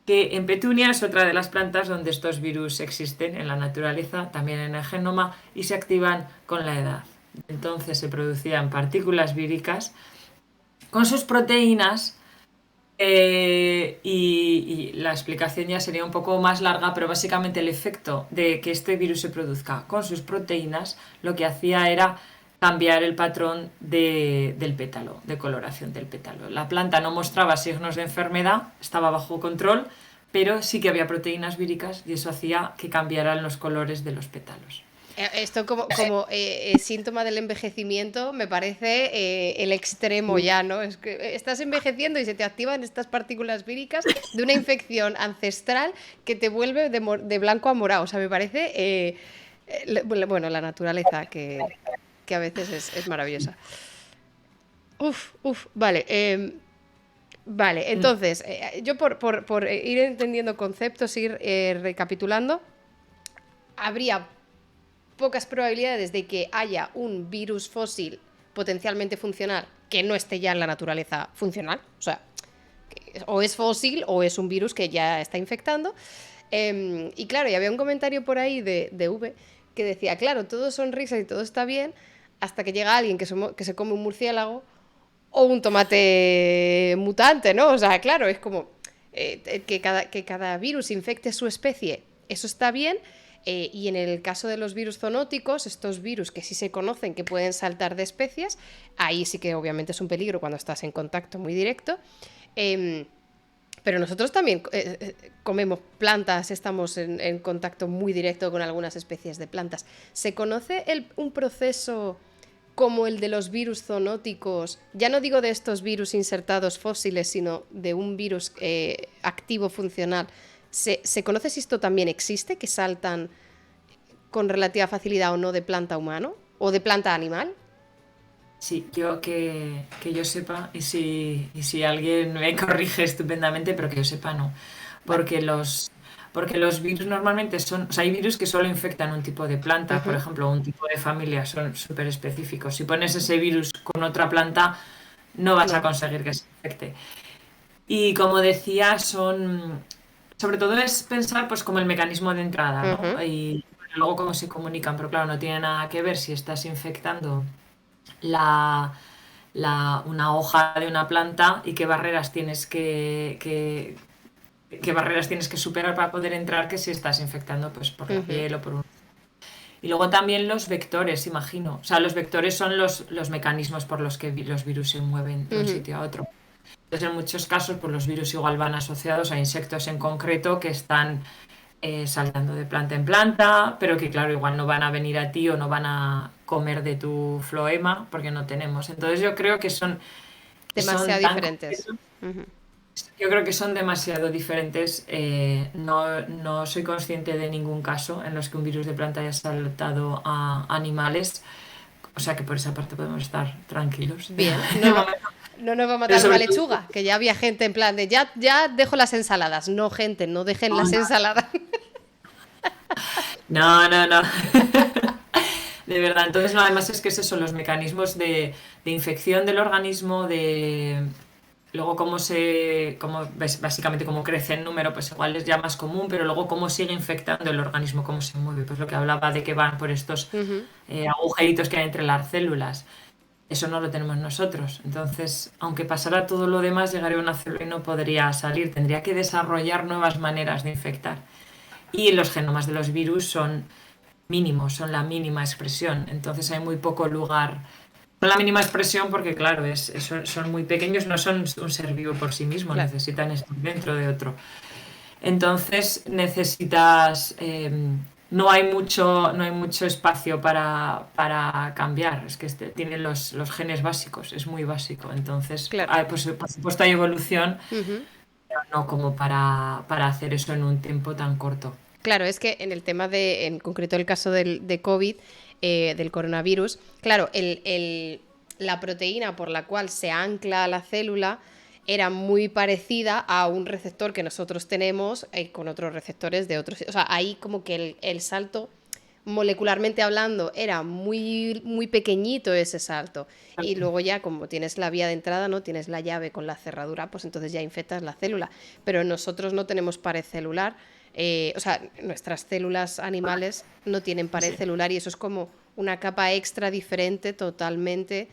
que en petunia es otra de las plantas donde estos virus existen en la naturaleza, también en el genoma, y se activan con la edad. Entonces se producían partículas víricas con sus proteínas y la explicación ya sería un poco más larga, pero básicamente el efecto de que este virus se produzca con sus proteínas lo que hacía era cambiar el patrón del pétalo, de coloración del pétalo. La planta no mostraba signos de enfermedad, estaba bajo control, pero sí que había proteínas víricas y eso hacía que cambiaran los colores de los pétalos. Esto como síntoma del envejecimiento me parece el extremo ya, ¿no? Es que estás envejeciendo y se te activan estas partículas víricas de una infección ancestral que te vuelve de blanco a morado. O sea, me parece, bueno, la naturaleza que a veces es maravillosa. Vale. Vale, entonces, yo por ir entendiendo conceptos, ir recapitulando, habría pocas probabilidades de que haya un virus fósil potencialmente funcional que no esté ya en la naturaleza funcional. O sea, o es fósil o es un virus que ya está infectando. Y claro, y había un comentario por ahí de V que decía, claro, todo son risas y todo está bien hasta que llega alguien que se come un murciélago o un tomate mutante, ¿no? O sea, claro, es como que cada virus infecte su especie, eso está bien. Y en el caso de los virus zoonóticos, estos virus que sí se conocen que pueden saltar de especies, ahí sí que obviamente es un peligro cuando estás en contacto muy directo. Pero nosotros también comemos plantas, estamos en contacto muy directo con algunas especies de plantas. ¿Se conoce un proceso como el de los virus zoonóticos? Ya no digo de estos virus insertados fósiles, sino de un virus activo funcional. ¿Se conoce si esto también existe, que saltan con relativa facilidad o no de planta a humano o de planta a animal? Sí, yo que yo sepa, y si alguien me corrige estupendamente, pero que yo sepa no. Vale. Porque los virus normalmente son, o sea, hay virus que solo infectan un tipo de planta, por Uh-huh. ejemplo, un tipo de familia, son súper específicos. Si pones ese virus con otra planta, no vas a No. conseguir que se infecte. Y como decía, sobre todo es pensar pues como el mecanismo de entrada, ¿no? Uh-huh. Y luego cómo se comunican, pero claro, no tiene nada que ver si estás infectando la, una hoja de una planta y qué barreras tienes que superar para poder entrar que si estás infectando pues por la Uh-huh. piel o por un... Y luego también los vectores, imagino. O sea, los vectores son los mecanismos por los que los virus se mueven de un Uh-huh. sitio a otro. Entonces, en muchos casos, pues los virus igual van asociados a insectos en concreto que están saltando de planta en planta, pero que claro, igual no van a venir a ti o no van a comer de tu floema porque no tenemos. Entonces yo creo que son Demasiado tan diferentes. concretos. Uh-huh. Yo creo que son demasiado diferentes. No soy consciente de ningún caso en los que un virus de planta haya saltado a animales. O sea que por esa parte podemos estar tranquilos. Bien, De momento. no nos va a Pero matar una sobre todo... lechuga, que ya había gente en plan de ya dejo las ensaladas. No, gente, no dejen las ensaladas. No, no, no. De verdad. Entonces, no, además es que es eso, los mecanismos de infección del organismo, de luego básicamente cómo crece el número, pues igual es ya más común, pero luego cómo sigue infectando el organismo, cómo se mueve, pues lo que hablaba de que van por estos Uh-huh. agujeritos que hay entre las células. Eso no lo tenemos nosotros. Entonces, aunque pasara todo lo demás, llegaría una célula y no podría salir. Tendría que desarrollar nuevas maneras de infectar. Y los genomas de los virus son mínimos, son la mínima expresión. Entonces hay muy poco lugar. Son la mínima expresión porque, claro, son muy pequeños, no son un ser vivo por sí mismo, Claro. necesitan estar dentro de otro. Entonces necesitas no hay mucho espacio para cambiar. Es que tiene los genes básicos, es muy básico. Entonces, Claro. pues, por supuesto hay evolución, Ujú. pero no como para hacer eso en un tiempo tan corto. Claro, es que en el tema en concreto el caso de COVID, del coronavirus, claro, la proteína por la cual se ancla a la célula era muy parecida a un receptor que nosotros tenemos con otros receptores de otros. O sea, ahí como que el salto, molecularmente hablando, era muy, muy pequeñito ese salto. Y luego ya, como tienes la vía de entrada, ¿no? Tienes la llave con la cerradura, pues entonces ya infectas la célula. Pero nosotros no tenemos pared celular. O sea, nuestras células animales no tienen pared Sí. celular y eso es como una capa extra diferente, totalmente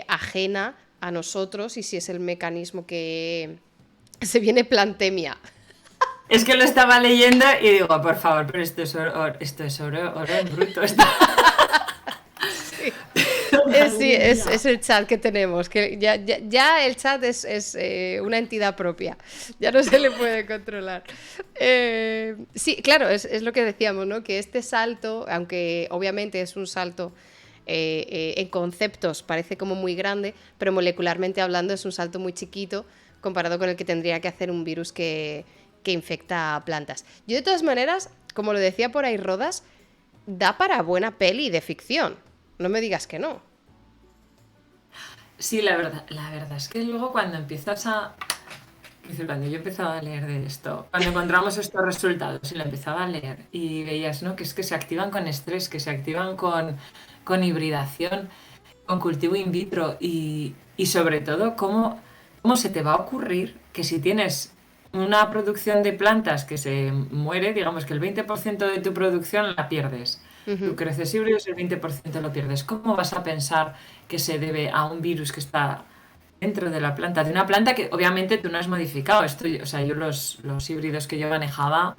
ajena a nosotros, y si es el mecanismo que se viene plantemia. Es que lo estaba leyendo y digo, por favor, pero esto es oro en bruto. Sí, sí, Madre mía. es el chat que tenemos, que ya el chat es una entidad propia, ya no se le puede controlar. Sí, claro, es lo que decíamos, ¿no? Que este salto, aunque obviamente es un salto en conceptos, parece como muy grande, pero molecularmente hablando es un salto muy chiquito comparado con el que tendría que hacer un virus que infecta a plantas. Yo de todas maneras, como lo decía por ahí Rodas, da para buena peli de ficción. No me digas que no. Sí, la verdad es que luego cuando empiezas a... Dice, cuando yo empezaba a leer de esto, cuando encontramos estos resultados y lo empezaba a leer y veías, ¿no? Que es que se activan con estrés, que se activan con hibridación, con cultivo in vitro y sobre todo, ¿cómo se te va a ocurrir que si tienes una producción de plantas que se muere, digamos que el 20% de tu producción la pierdes? Tú Ujú. creces híbridos, el 20% lo pierdes. ¿Cómo vas a pensar que se debe a un virus que está dentro de la planta? De una planta que obviamente tú no has modificado. O sea, yo los híbridos que yo manejaba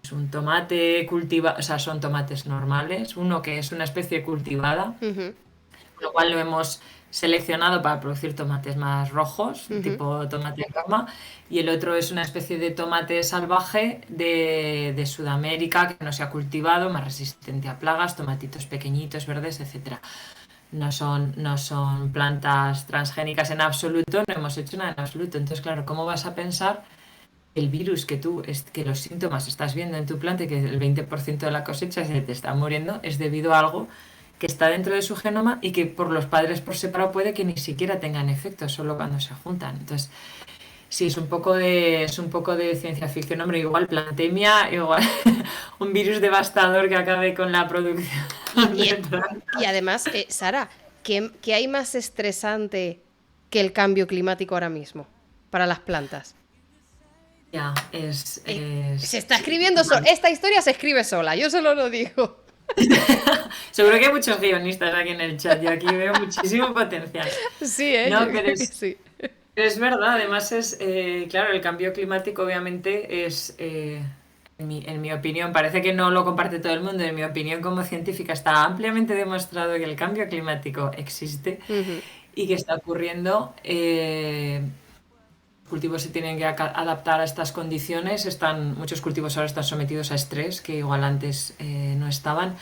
es un tomate cultivado, o sea, son tomates normales, uno que es una especie cultivada, Ujú. con lo cual lo hemos seleccionado para producir tomates más rojos, Ujú. tipo tomate rama, y el otro es una especie de tomate salvaje de Sudamérica que no se ha cultivado, más resistente a plagas, tomatitos pequeñitos, verdes, etcétera. No son plantas transgénicas en absoluto, no hemos hecho nada en absoluto. Entonces, claro, ¿cómo vas a pensar el virus que los síntomas estás viendo en tu planta y que el 20% de la cosecha se te está muriendo es debido a algo que está dentro de su genoma y que por los padres por separado puede que ni siquiera tengan efecto, solo cuando se juntan? Entonces, sí, es un poco de ciencia ficción, hombre, igual plantemia, igual un virus devastador que acabe con la producción Y, de y- y plantas. además, Sara, ¿qué hay más estresante que el cambio climático ahora mismo para las plantas? Ya, es, Se es, está escribiendo esta historia se escribe sola, yo solo lo digo. Seguro que hay muchos guionistas aquí en el chat. Yo aquí veo muchísimo potencial. Sí, No, yo pero creo que es, sí. pero es verdad. Además claro, el cambio climático obviamente en mi opinión, parece que no lo comparte todo el mundo. En mi opinión como científica está ampliamente demostrado que el cambio climático existe Ujú. y que está ocurriendo. Cultivos se tienen que adaptar a estas condiciones. Muchos cultivos ahora están sometidos a estrés que igual antes no estaban.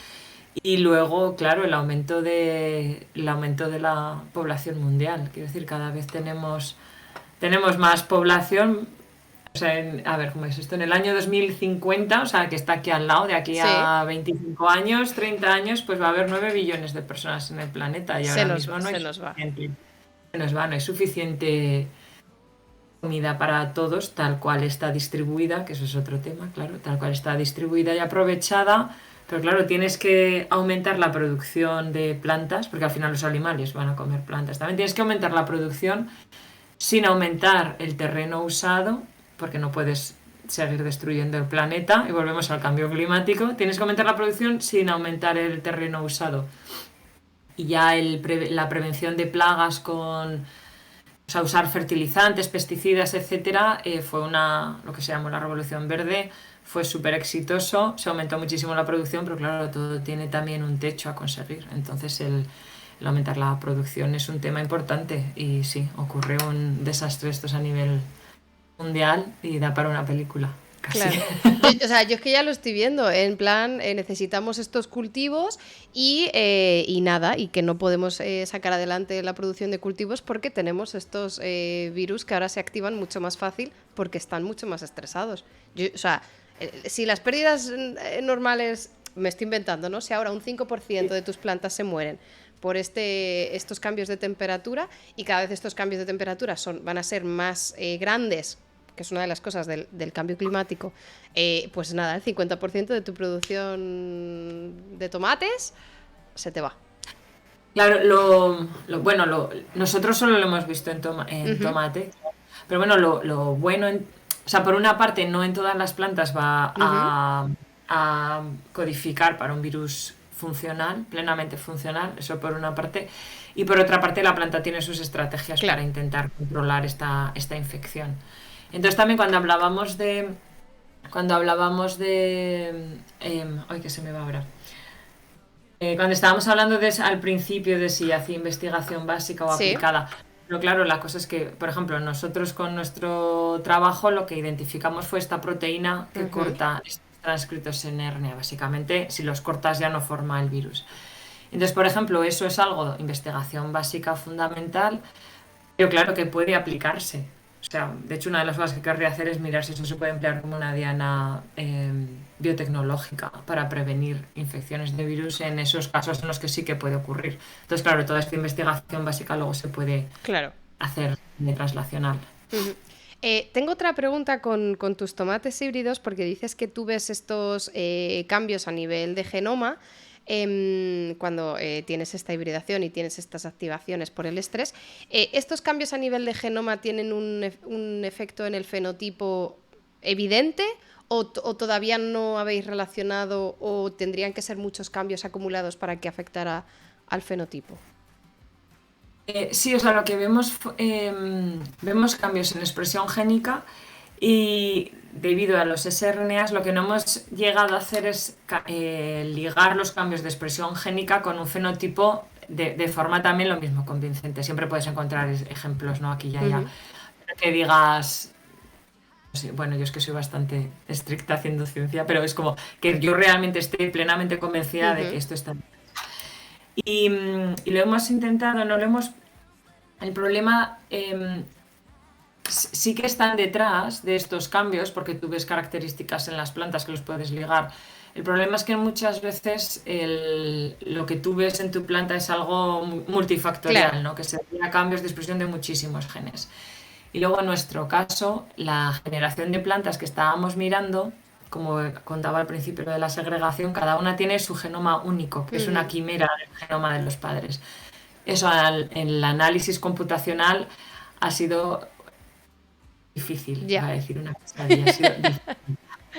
Y luego, claro, el aumento de la población mundial. Quiero decir, cada vez tenemos más población. O sea, a ver, ¿cómo es esto? En el año 2050, o sea, que está aquí al lado, de aquí Sí, a 25 años, 30 años, pues va a haber 9 billones de personas en el planeta y ahora mismo no hay se nos va. suficiente. Se nos va, no hay suficiente comida para todos, tal cual está distribuida, que eso es otro tema, claro, tal cual está distribuida y aprovechada. Pero claro, tienes que aumentar la producción de plantas, porque al final los animales van a comer plantas. También tienes que aumentar la producción sin aumentar el terreno usado, porque no puedes seguir destruyendo el planeta, y volvemos al cambio climático. Tienes que aumentar la producción sin aumentar el terreno usado. Y ya la prevención de plagas o sea, usar fertilizantes, pesticidas, etcétera, fue lo que se llamó la Revolución Verde, fue súper exitoso, se aumentó muchísimo la producción, pero claro, todo tiene también un techo a conseguir. Entonces, el aumentar la producción es un tema importante y sí, ocurre un desastre estos a nivel mundial y da para una película. casi. Claro. O sea, yo es que ya lo estoy viendo, en plan, necesitamos estos cultivos y nada, y que no podemos sacar adelante la producción de cultivos porque tenemos estos virus que ahora se activan mucho más fácil porque están mucho más estresados. O sea, si las pérdidas normales, me estoy inventando, ¿no? Si ahora un 5% de tus plantas se mueren por estos cambios de temperatura y cada vez estos cambios de temperatura van a ser más grandes, que es una de las cosas del cambio climático, pues nada, el 50% de tu producción de tomates se te va. Claro, nosotros solo lo hemos visto en Ujú, tomate, pero bueno, lo bueno, o sea, por una parte, no en todas las plantas va ujú, a codificar para un virus funcional, plenamente funcional, eso por una parte, y por otra parte la planta tiene sus estrategias para claro. intentar controlar esta infección. Entonces también ay, que se me va ahora. Cuando estábamos hablando al principio de si hacía investigación básica o Sí. aplicada, pero claro, la cosa es que, por ejemplo, nosotros con nuestro trabajo lo que identificamos fue esta proteína que Ujú, corta estos transcritos en RNA. Básicamente, si los cortas ya no forma el virus. Entonces, por ejemplo, eso es algo, investigación básica fundamental, pero claro que puede aplicarse. O sea, de hecho, una de las cosas que querría hacer es mirar si eso se puede emplear como una diana biotecnológica para prevenir infecciones de virus en esos casos en los que sí que puede ocurrir. Entonces, claro, toda esta investigación básica luego se puede claro. hacer de translacional. Ujú. Tengo otra pregunta con tus tomates híbridos, porque dices que tú ves estos cambios a nivel de genoma cuando tienes esta hibridación y tienes estas activaciones por el estrés. ¿Estos cambios a nivel de genoma tienen un efecto en el fenotipo evidente o todavía no habéis relacionado o tendrían que ser muchos cambios acumulados para que afectara al fenotipo? Sí, o sea, lo que vemos cambios en expresión génica y debido a los sRNAs lo que no hemos llegado a hacer es ligar los cambios de expresión génica con un fenotipo de forma también lo mismo convincente. Siempre puedes encontrar ejemplos, ¿no? Aquí ya, Ujú, pero que digas, sí, bueno, yo es que soy bastante estricta haciendo ciencia, pero es como que yo realmente esté plenamente convencida de que ujú, esto está. Y lo hemos intentado, no lo hemos. El problema sí que están detrás de estos cambios, porque tú ves características en las plantas que los puedes ligar. El problema es que muchas veces lo que tú ves en tu planta es algo claro. multifactorial, ¿no? Que se da cambios de expresión de muchísimos genes. Y luego en nuestro caso, la generación de plantas que estábamos mirando, como contaba al principio de la segregación, cada una tiene su genoma único, que es una Ujú, quimera del genoma de los padres. Eso en el análisis computacional ha sido difícil, ya. iba a decir una pesadilla, ha sido difícil.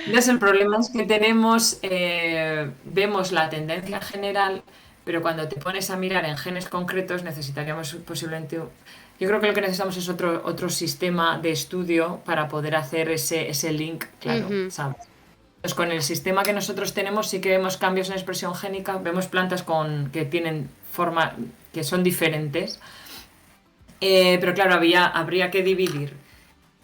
Entonces el problema es que vemos la tendencia general, pero cuando te pones a mirar en genes concretos necesitaríamos posiblemente, yo creo que lo que necesitamos es otro sistema de estudio para poder hacer ese link, claro, Ujú, ¿sabes? Pues con el sistema que nosotros tenemos sí que vemos cambios en expresión génica, vemos plantas que tienen forma, que son diferentes, pero claro, habría que dividir.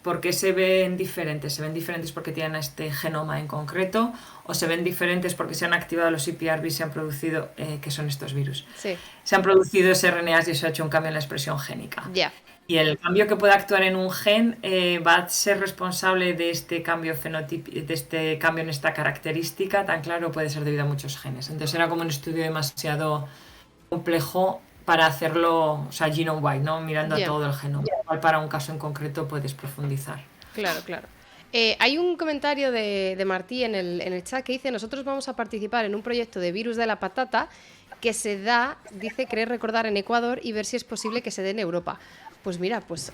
¿Por qué se ven diferentes? ¿Se ven diferentes porque tienen este genoma en concreto? ¿O se ven diferentes porque se han activado los CPRB y se han producido, que son estos virus? sí, Se han producido sRNAs y eso ha hecho un cambio en la expresión génica. ya. Y el cambio que puede actuar en un gen va a ser responsable de este cambio de este cambio en esta característica, tan claro puede ser debido a muchos genes. Entonces era como un estudio demasiado complejo para hacerlo, o sea, genome-wide, ¿no? Mirando a Ya, todo el genoma. Igual para un caso en concreto puedes profundizar. claro, claro. Hay un comentario de Martí en el chat que dice: nosotros vamos a participar en un proyecto de virus de la patata que se da, dice, querer recordar en Ecuador y ver si es posible que se dé en Europa. Pues mira, pues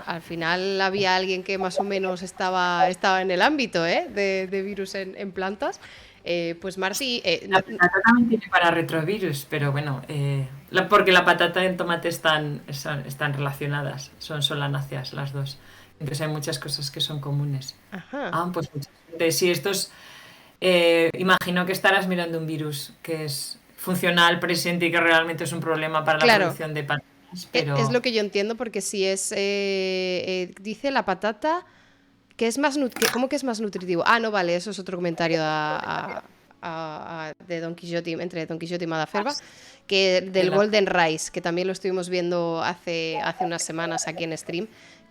al final había alguien que más o menos estaba en el ámbito de virus en plantas. Pues Martí, La patata también tiene para retrovirus, pero bueno, porque la patata y el tomate están relacionadas, son solanáceas las dos. Entonces hay muchas cosas que son comunes. ajá, Ah, pues mucha gente. Sí, imagino que estarás mirando un virus que es funcional, presente y que realmente es un problema para la claro. producción de patatas, Es pero lo que yo entiendo, porque si es, dice la patata Que es más ¿Cómo que es más nutritivo? Ah, no, vale, eso es otro comentario de Don Quijote, entre Don Quijote y Madaferba, que del Golden Rice, que también lo estuvimos viendo hace unas semanas aquí en stream,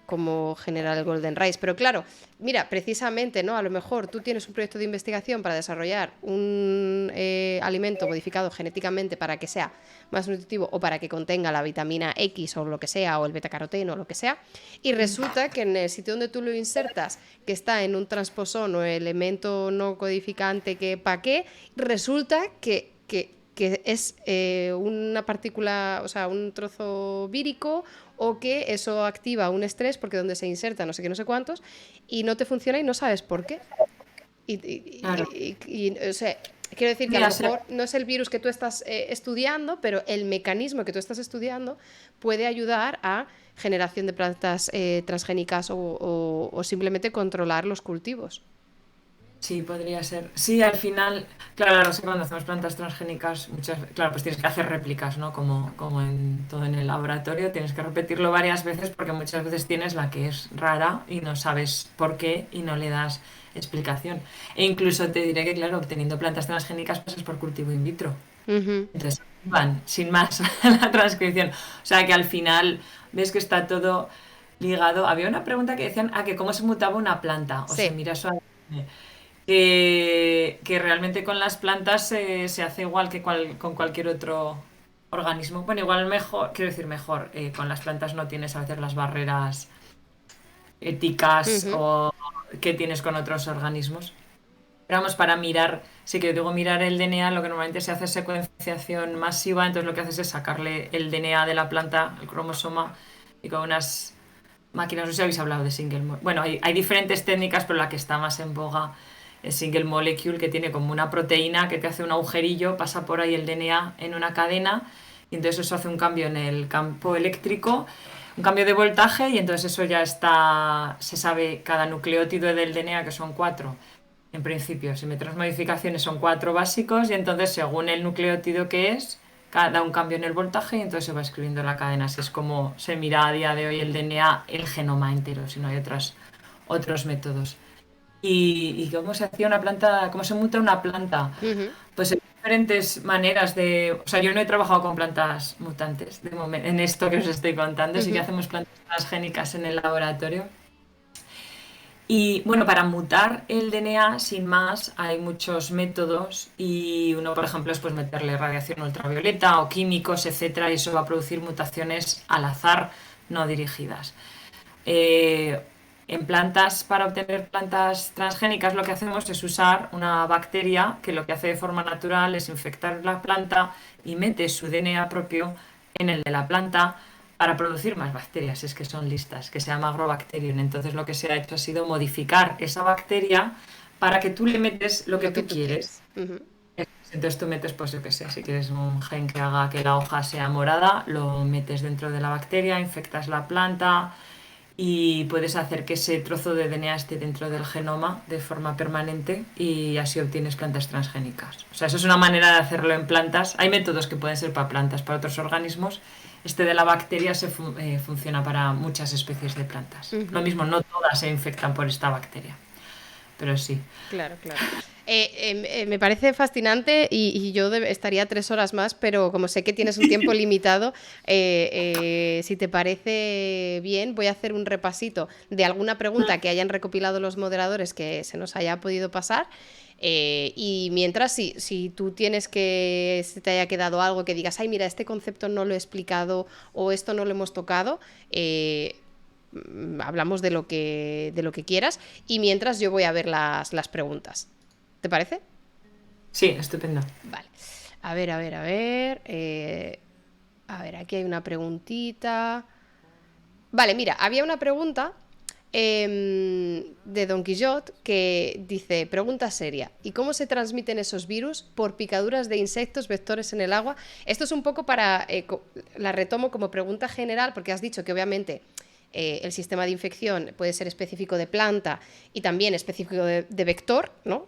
como generar el Golden Rice. Pero claro, mira, precisamente, ¿no? A lo mejor tú tienes un proyecto de investigación para desarrollar un alimento modificado genéticamente para que sea más nutritivo o para que contenga la vitamina X o lo que sea, o el betacaroteno o lo que sea, y resulta que en el sitio donde tú lo insertas, que está en un transposón o elemento no codificante que pa' qué, resulta que es una partícula, o sea, un trozo vírico, o que eso activa un estrés porque donde se inserta no sé qué, no sé cuántos, y no te funciona y no sabes por qué. Claro. O sea, quiero decir que a Mira, lo mejor no es el virus que tú estás estudiando, pero el mecanismo que tú estás estudiando puede ayudar a generación de plantas transgénicas o simplemente controlar los cultivos. sí, podría ser. Sí, al final, claro, no sé, cuando hacemos plantas transgénicas, claro, pues tienes que hacer réplicas, ¿no? Como en todo en el laboratorio, tienes que repetirlo varias veces porque muchas veces tienes la que es rara y no sabes por qué y no le das explicación. E incluso te diré que, claro, obteniendo plantas transgénicas pasas por cultivo in vitro. Ujú. Entonces, van, sin más, la transcripción. O sea que al final ves que está todo ligado. Había una pregunta que decían, que cómo se mutaba una planta o se Sí. mira su ADN. Que realmente con las plantas se hace igual que con cualquier otro organismo. Bueno, igual mejor, quiero decir mejor, con las plantas no tienes a veces las barreras éticas Ujú. o que tienes con otros organismos. Pero vamos, para mirar, sí que yo digo mirar el DNA, lo que normalmente se hace es secuenciación masiva, entonces lo que haces es sacarle el DNA de la planta, el cromosoma, y con unas máquinas, no sé si habéis hablado de single molecule. Bueno, hay diferentes técnicas, pero la que está más en boga es single molecule, que tiene como una proteína que te hace un agujerillo, pasa por ahí el DNA en una cadena, y entonces eso hace un cambio en el campo eléctrico, un cambio de voltaje, y entonces eso ya está, se sabe cada nucleótido del DNA, que son 4. En principio, si metes modificaciones son 4 básicos y entonces según el nucleótido que es, da un cambio en el voltaje y entonces se va escribiendo la cadena. Así es como se mira a día de hoy el DNA, el genoma entero, si no hay otros métodos. ¿Y cómo se hacía una planta, cómo se muta una planta? Ujú. Pues hay diferentes maneras de... O sea, yo no he trabajado con plantas mutantes de momento, en esto que os estoy contando, sí que Ujú. hacemos plantas transgénicas en el laboratorio. Y bueno, para mutar el DNA, sin más, hay muchos métodos y uno, por ejemplo, es pues meterle radiación ultravioleta o químicos, etcétera, y eso va a producir mutaciones al azar no dirigidas. Eh, en plantas, para obtener plantas transgénicas, lo que hacemos es usar una bacteria que lo que hace de forma natural es infectar la planta y mete su DNA propio en el de la planta para producir más bacterias, es que son listas, que se llama Agrobacterium. Entonces lo que se ha hecho ha sido modificar esa bacteria para que tú le metes lo que Lo que tú tú quieres. quieres. Ujú. Entonces tú metes, pues yo qué sé, si quieres un gen que haga que la hoja sea morada, lo metes dentro de la bacteria, infectas la planta y puedes hacer que ese trozo de DNA esté dentro del genoma de forma permanente y así obtienes plantas transgénicas. O sea, eso es una manera de hacerlo en plantas. Hay métodos que pueden ser para plantas, para otros organismos. Este de la bacteria funciona para muchas especies de plantas. Lo Ujú. mismo, no todas se infectan por esta bacteria, pero sí. Claro, claro. Me parece fascinante y yo estaría 3 horas más, pero como sé que tienes un tiempo limitado, si te parece bien, voy a hacer un repasito de alguna pregunta que hayan recopilado los moderadores que se nos haya podido pasar. Y mientras, si tú tienes que se te haya quedado algo que digas, ay, mira, este concepto no lo he explicado o esto no lo hemos tocado, hablamos de lo que quieras y mientras yo voy a ver las preguntas. ¿Te parece? Sí, estupendo. Vale. A ver, a ver, a ver. A ver, aquí hay una preguntita. Vale, mira, había una pregunta de Don Quixote que dice, pregunta seria, ¿y cómo se transmiten esos virus? ¿Por picaduras de insectos, vectores en el agua? Esto es un poco para, la retomo como pregunta general, porque has dicho que obviamente el sistema de infección puede ser específico de planta y también específico de vector, ¿no?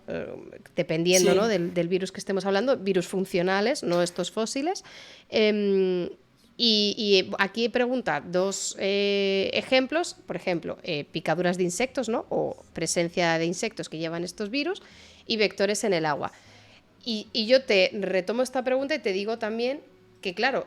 Dependiendo, ¿no? Sí. del virus que estemos hablando, virus funcionales, no estos fósiles. Y aquí pregunta dos ejemplos, por ejemplo, picaduras de insectos, ¿no? O presencia de insectos que llevan estos virus y vectores en el agua. Y yo te retomo esta pregunta y te digo también que, claro,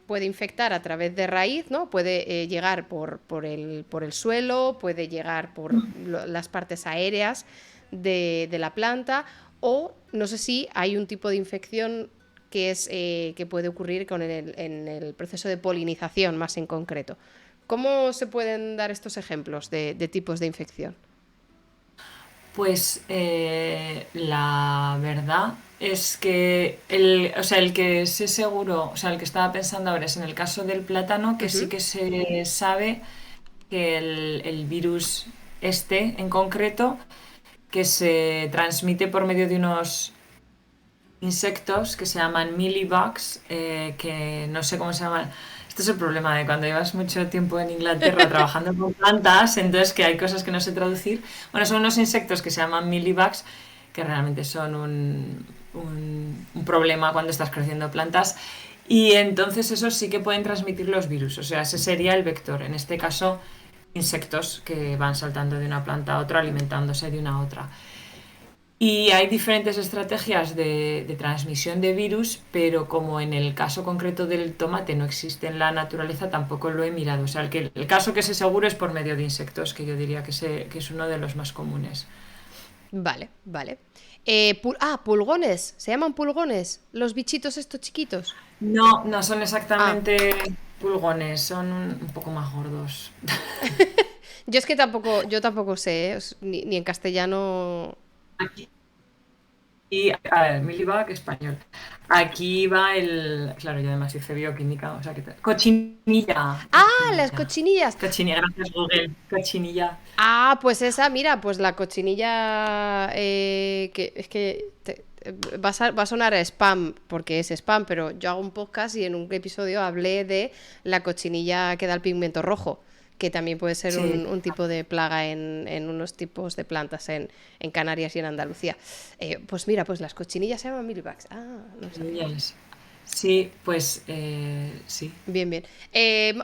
puede infectar a través de raíz, ¿no? Puede llegar por el suelo, puede llegar por las partes aéreas de la planta, o no sé si hay un tipo de infección que es que puede ocurrir en el proceso de polinización más en concreto. ¿Cómo se pueden dar estos ejemplos de tipos de infección? Pues la verdad es que o sea, el que sé seguro, o sea, el que estaba pensando ahora es en el caso del plátano, que sí Ujú. que se sabe que el virus este en concreto, que se transmite por medio de unos insectos que se llaman mealybugs, que no sé cómo se llaman. Este es el problema de cuando llevas mucho tiempo en Inglaterra trabajando con plantas, entonces que hay cosas que no sé traducir. Bueno, son unos insectos que se llaman mealybugs, que realmente son un problema cuando estás creciendo plantas. Y entonces esos sí que pueden transmitir los virus, o sea, ese sería el vector. En este caso, insectos que van saltando de una planta a otra, alimentándose de una a otra. Y hay diferentes estrategias de transmisión de virus, pero como en el caso concreto del tomate no existe en la naturaleza, tampoco lo he mirado. O sea, el caso que sé seguro es por medio de insectos, que yo diría que es uno de los más comunes. Vale, vale. Pulgones. ¿Se llaman pulgones? Los bichitos estos chiquitos. No, no son Ah, exactamente pulgones, son un poco más gordos. yo es que yo tampoco sé, ni en castellano. Aquí, y, a ver, Milibak, español. Aquí va claro, yo además hice bioquímica, o sea, cochinilla, ¡Ah, las cochinilla. cochinillas! Cochinilla, gracias Google, cochinilla. Ah, pues esa, mira, pues la cochinilla que es que va a sonar a spam, porque es spam, pero yo hago un podcast y en un episodio hablé de la cochinilla que da el pigmento rojo, que también puede ser Sí, un tipo de plaga en unos tipos de plantas en Canarias y en Andalucía. Pues mira, pues las cochinillas se llaman mealybugs. Ah, no sabía. cochinillas. Sí, pues sí. Bien, bien.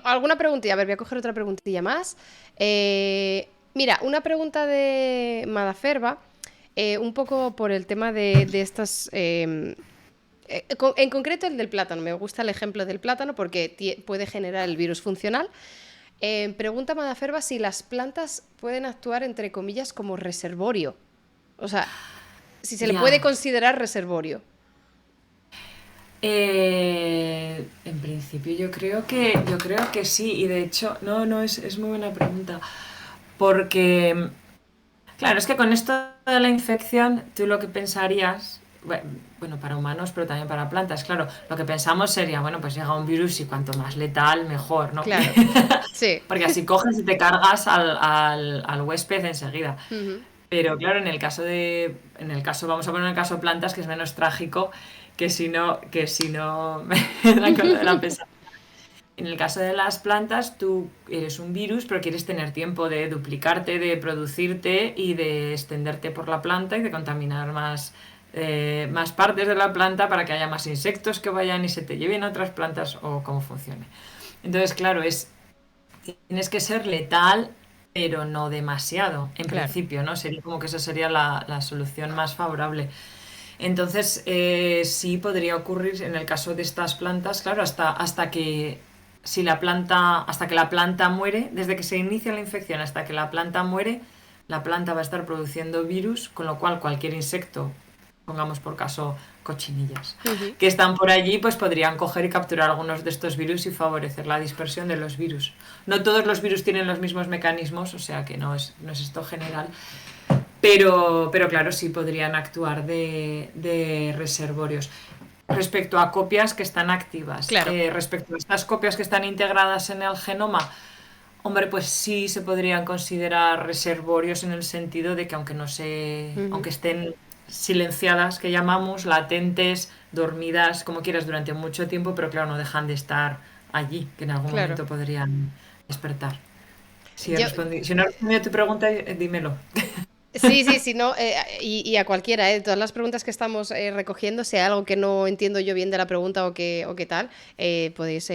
¿Alguna preguntilla? A ver, voy a coger otra preguntilla más. Mira, una pregunta de Madaferba, un poco por el tema de estas... en concreto el del plátano. Me gusta el ejemplo del plátano porque puede generar el virus funcional. Pregunta Madaferba si las plantas pueden actuar, entre comillas, como reservorio. O sea, si se le puede Ya. considerar reservorio. En principio yo creo que sí, y de hecho, no, no, es muy buena pregunta. Porque, claro, es que con esto de la infección, tú lo que pensarías, bueno, para humanos, pero también para plantas, claro, lo que pensamos sería, bueno, pues llega un virus y cuanto más letal, mejor, ¿no? Claro. Sí. Porque así coges y te cargas al huésped enseguida. Ujú. Pero claro, vamos a poner el caso plantas, que es menos trágico que si no me dan con lo de la pesadilla. En el caso de las plantas, tú eres un virus, pero quieres tener tiempo de duplicarte, de producirte y de extenderte por la planta y de contaminar más partes de la planta para que haya más insectos que vayan y se te lleven a otras plantas o cómo funcione. Entonces, claro, tienes que ser letal, pero no demasiado, en Claro. principio, ¿no? Sería como que esa sería la solución más favorable. Entonces, sí podría ocurrir en el caso de estas plantas, claro, hasta que la planta muere, desde que se inicia la infección hasta que la planta muere, la planta va a estar produciendo virus, con lo cual cualquier insecto, pongamos por caso cochinillas, Ujú. que están por allí, pues podrían coger y capturar algunos de estos virus y favorecer la dispersión de los virus. No todos los virus tienen los mismos mecanismos, o sea que no es esto general, pero claro, sí podrían actuar de reservorios. Respecto a copias que están activas, Claro. respecto a estas copias que están integradas en el genoma, hombre, pues sí se podrían considerar reservorios en el sentido de que Ujú. aunque estén silenciadas, que llamamos, latentes, dormidas, como quieras, durante mucho tiempo, pero claro, no dejan de estar allí, que en algún Claro. momento podrían despertar. Si Yo, no he respondido a tu pregunta, dímelo. Sí, sí, sí, no, y a cualquiera, todas las preguntas que estamos recogiendo, si hay algo que no entiendo yo bien de la pregunta o qué tal, podéis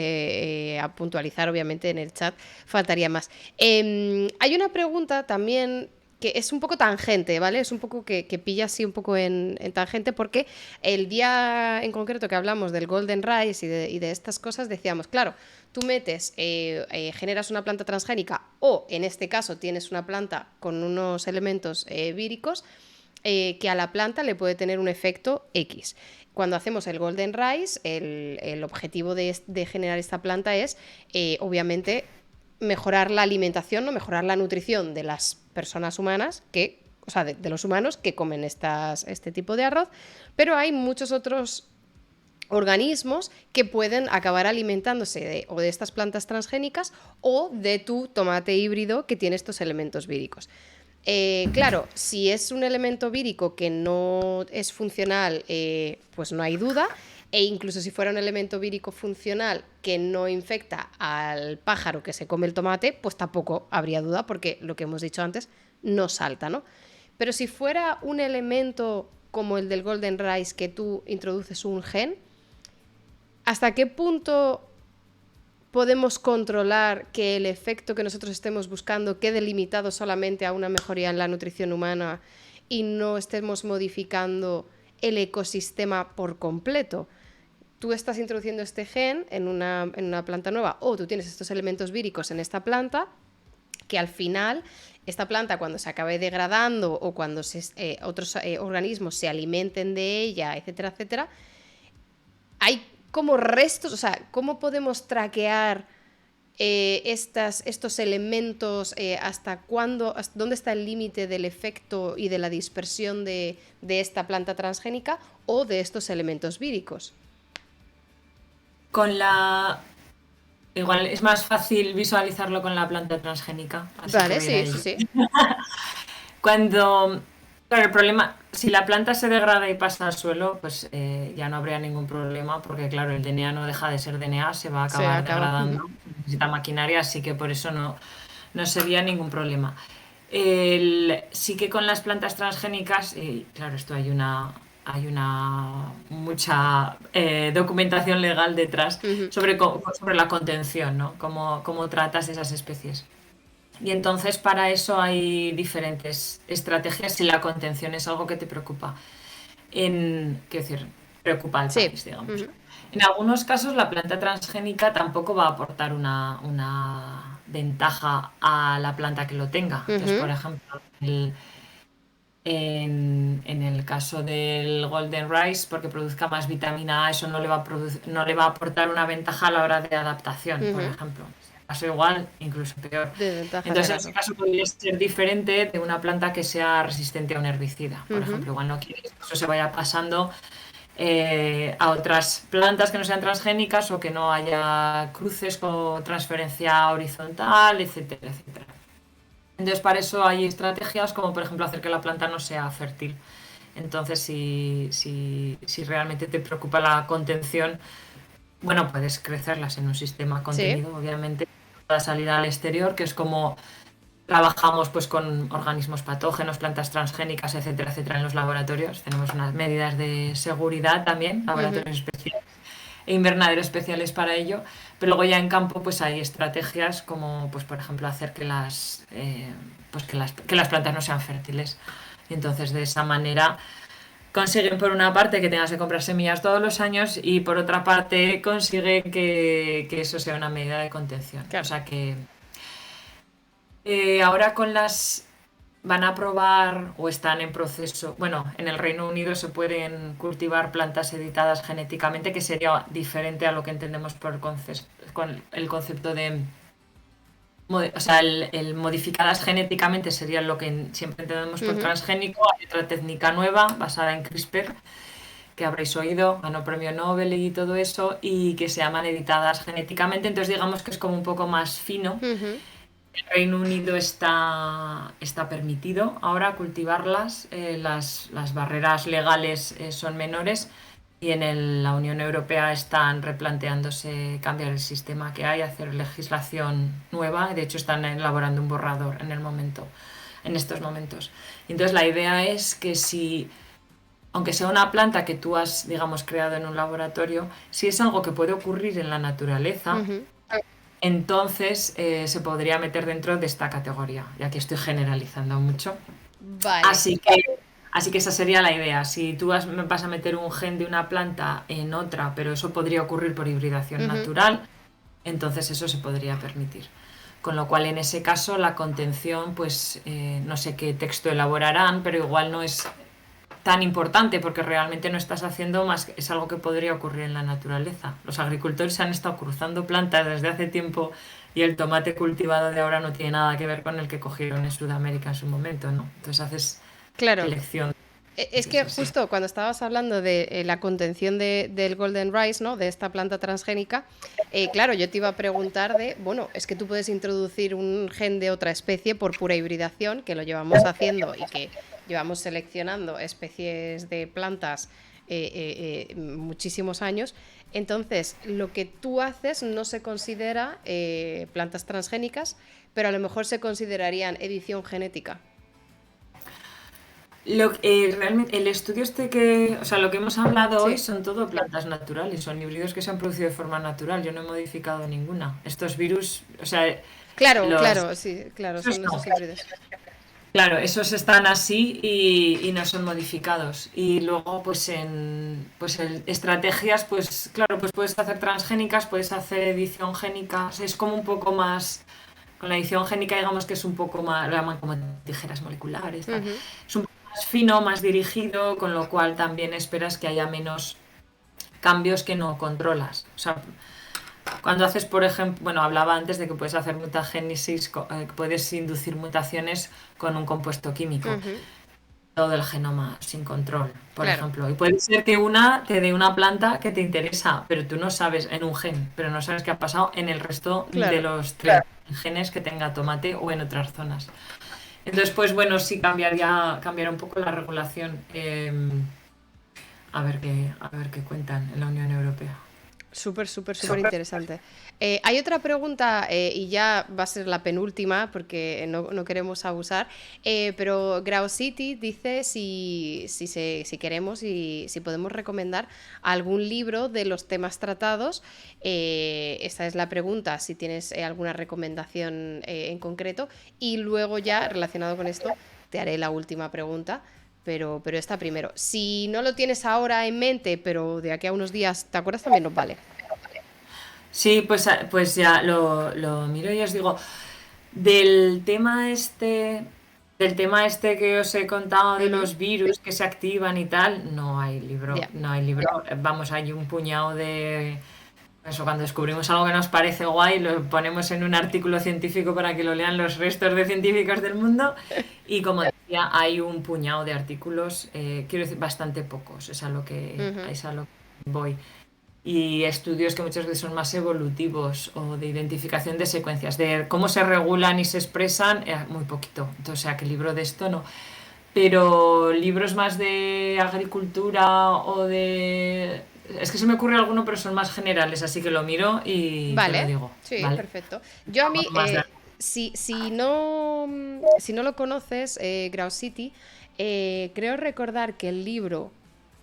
a puntualizar obviamente en el chat, faltaría más. Hay una pregunta también que es un poco tangente, ¿vale? Es un poco que pilla así un poco en tangente porque el día en concreto que hablamos del Golden Rice y de estas cosas decíamos, claro, tú metes, generas una planta transgénica o en este caso tienes una planta con unos elementos víricos que a la planta le puede tener un efecto X. Cuando hacemos el Golden Rice, el objetivo de generar esta planta es, obviamente, mejorar la alimentación, ¿no? Mejorar la nutrición de las personas humanas o sea, de los humanos que comen este tipo de arroz, pero hay muchos otros organismos que pueden acabar alimentándose o de estas plantas transgénicas o de tu tomate híbrido que tiene estos elementos víricos. Claro, si es un elemento vírico que no es funcional, pues no hay duda. E incluso si fuera un elemento vírico funcional que no infecta al pájaro que se come el tomate, pues tampoco habría duda porque lo que hemos dicho antes no salta, ¿no? Pero si fuera un elemento como el del Golden Rice que tú introduces un gen, ¿hasta qué punto podemos controlar que el efecto que nosotros estemos buscando quede limitado solamente a una mejoría en la nutrición humana y no estemos modificando el ecosistema por completo? Tú estás introduciendo este gen en una planta nueva o tú tienes estos elementos víricos en esta planta que al final esta planta cuando se acabe degradando o cuando otros organismos se alimenten de ella, etcétera, etcétera, hay como restos, o sea, ¿cómo podemos traquear estos elementos? ¿Hasta cuándo, hasta dónde está el límite del efecto y de la dispersión de esta planta transgénica o de estos elementos víricos? Con la... Igual es más fácil visualizarlo con la planta transgénica, así que Vale, voy a ir a sí, sí, ello. sí. Cuando, claro, el problema, si la planta se degrada y pasa al suelo, pues ya no habría ningún problema, porque claro, el DNA no deja de ser DNA, se va a Se acabar acaba. degradando, necesita maquinaria, así que por eso no sería ningún problema. Sí que con las plantas transgénicas, y claro, esto hay una mucha documentación legal detrás sobre la contención, ¿no? Cómo tratas esas especies. Y entonces para eso hay diferentes estrategias si la contención es algo que te preocupa. Quiero decir, preocupa al Sí. país, digamos. En algunos casos la planta transgénica tampoco va a aportar una ventaja a la planta que lo tenga. Entonces, por ejemplo, en el caso del Golden Rice, porque produzca más vitamina A, eso no le va a aportar una ventaja a la hora de adaptación, por ejemplo. Caso igual, incluso peor. Desventaja Entonces, en será. ese caso podría ser diferente de una planta que sea resistente a un herbicida. Por ejemplo, igual no quieres que eso se vaya pasando a otras plantas que no sean transgénicas o que no haya cruces con transferencia horizontal, etcétera, etcétera. Entonces, para eso hay estrategias como, por ejemplo, hacer que la planta no sea fértil. Entonces, si realmente te preocupa la contención, bueno, puedes crecerlas en un sistema Sí. contenido, obviamente, para salir al exterior, que es como trabajamos pues con organismos patógenos, plantas transgénicas, etcétera, etcétera, en los laboratorios. Tenemos unas medidas de seguridad también, laboratorios especiales e invernaderos especiales para ello. Pero luego ya en campo pues hay estrategias como, pues por ejemplo, hacer que las plantas no sean fértiles. Y entonces de esa manera consiguen por una parte que tengas que comprar semillas todos los años y por otra parte consiguen que eso sea una medida de contención. O Claro. sea que ahora van a probar o están en proceso, bueno, en el Reino Unido se pueden cultivar plantas editadas genéticamente, que sería diferente a lo que entendemos con el concepto de, o sea, el modificadas genéticamente sería lo que siempre entendemos por transgénico. Hay otra técnica nueva basada en CRISPR, que habréis oído, ganó premio Nobel y todo eso, y que se llaman editadas genéticamente, entonces digamos que es como un poco más fino. El Reino Unido está permitido ahora cultivarlas, las barreras legales son menores y en la Unión Europea están replanteándose cambiar el sistema que hay, hacer legislación nueva, de hecho están elaborando un borrador en el momento. en estos momentos. Entonces la idea es que si, aunque sea una planta que tú has, digamos, creado en un laboratorio, si es algo que puede ocurrir en la naturaleza, Ujú. entonces se podría meter dentro de esta categoría, ya que estoy generalizando mucho. Vale. Así que, así que esa sería la idea. Si tú vas a meter un gen de una planta en otra, pero eso podría ocurrir por hibridación Ujú. natural, entonces eso se podría permitir. Con lo cual, en ese caso, la contención, pues no sé qué texto elaborarán, pero igual no es tan importante porque realmente no estás haciendo más, es algo que podría ocurrir en la naturaleza. Los agricultores han estado cruzando plantas desde hace tiempo y el tomate cultivado de ahora no tiene nada que ver con el que cogieron en Sudamérica en su momento, ¿no? Entonces haces Claro. selección. Es que Así. justo cuando estabas hablando de la contención del Golden Rice, ¿no? De esta planta transgénica, claro, yo te iba a preguntar de, bueno, es que tú puedes introducir un gen de otra especie por pura hibridación, que lo llevamos haciendo y que llevamos seleccionando especies de plantas muchísimos años. Entonces, lo que tú haces no se considera plantas transgénicas, pero a lo mejor se considerarían edición genética. Realmente el estudio o sea, lo que hemos hablado hoy Sí. son todo plantas naturales, son híbridos que se han producido de forma natural. Yo no he modificado ninguna. Estos virus, o sea, Claro, los, claro, sí, claro, esos son no. esos híbridos. Claro, esos están así y no son modificados. Y luego, pues en estrategias, pues claro, pues puedes hacer transgénicas, puedes hacer edición génica. O sea, es como un poco más. Con la edición génica, digamos que es un poco más, lo llaman como tijeras moleculares, tal. Ujú. Es un poco más fino, más dirigido, con lo cual también esperas que haya menos cambios que no controlas. O sea, cuando haces, por ejemplo, bueno, hablaba antes de que puedes hacer mutagénesis, que puedes inducir mutaciones con un compuesto químico, Ujú. todo el genoma sin control, por Claro, ejemplo. Y puede ser que una te dé una planta que te interesa, pero tú no sabes en un gen, pero no sabes qué ha pasado en el resto de claro. los tres genes que tenga tomate o en otras zonas. Entonces, pues bueno, sí cambiará un poco la regulación. A ver qué cuentan en la Unión Europea. Súper, súper, súper interesante. Hay otra pregunta, y ya va a ser la penúltima porque no queremos abusar, pero Grau City dice si queremos y si podemos recomendar algún libro de los temas tratados. Esta es la pregunta, si tienes alguna recomendación en concreto. Y luego ya, relacionado con esto, te haré la última pregunta. Pero está primero. Si no lo tienes ahora en mente, pero de aquí a unos días te acuerdas, también nos vale. Sí, pues ya lo miro y os digo, del tema este, del tema este que os he contado de Ujú. los virus que se activan y tal, no hay libro, Ya. no hay libro. Vamos, hay un puñado de eso, cuando descubrimos algo que nos parece guay, lo ponemos en un artículo científico para que lo lean los restos de científicos del mundo. Y como decía, hay un puñado de artículos, quiero decir, bastante pocos, Ujú. es a lo que voy. Y estudios que muchas veces son más evolutivos o de identificación de secuencias, de cómo se regulan y se expresan, muy poquito. Entonces, o sea, que libro de esto no. Pero libros más de agricultura o de... Es que se me ocurre alguno, pero son más generales, así que lo miro y te lo Vale, digo, sí, ¿vale? perfecto. Yo a mí, Más de... si no lo conoces, Grau City, creo recordar que el libro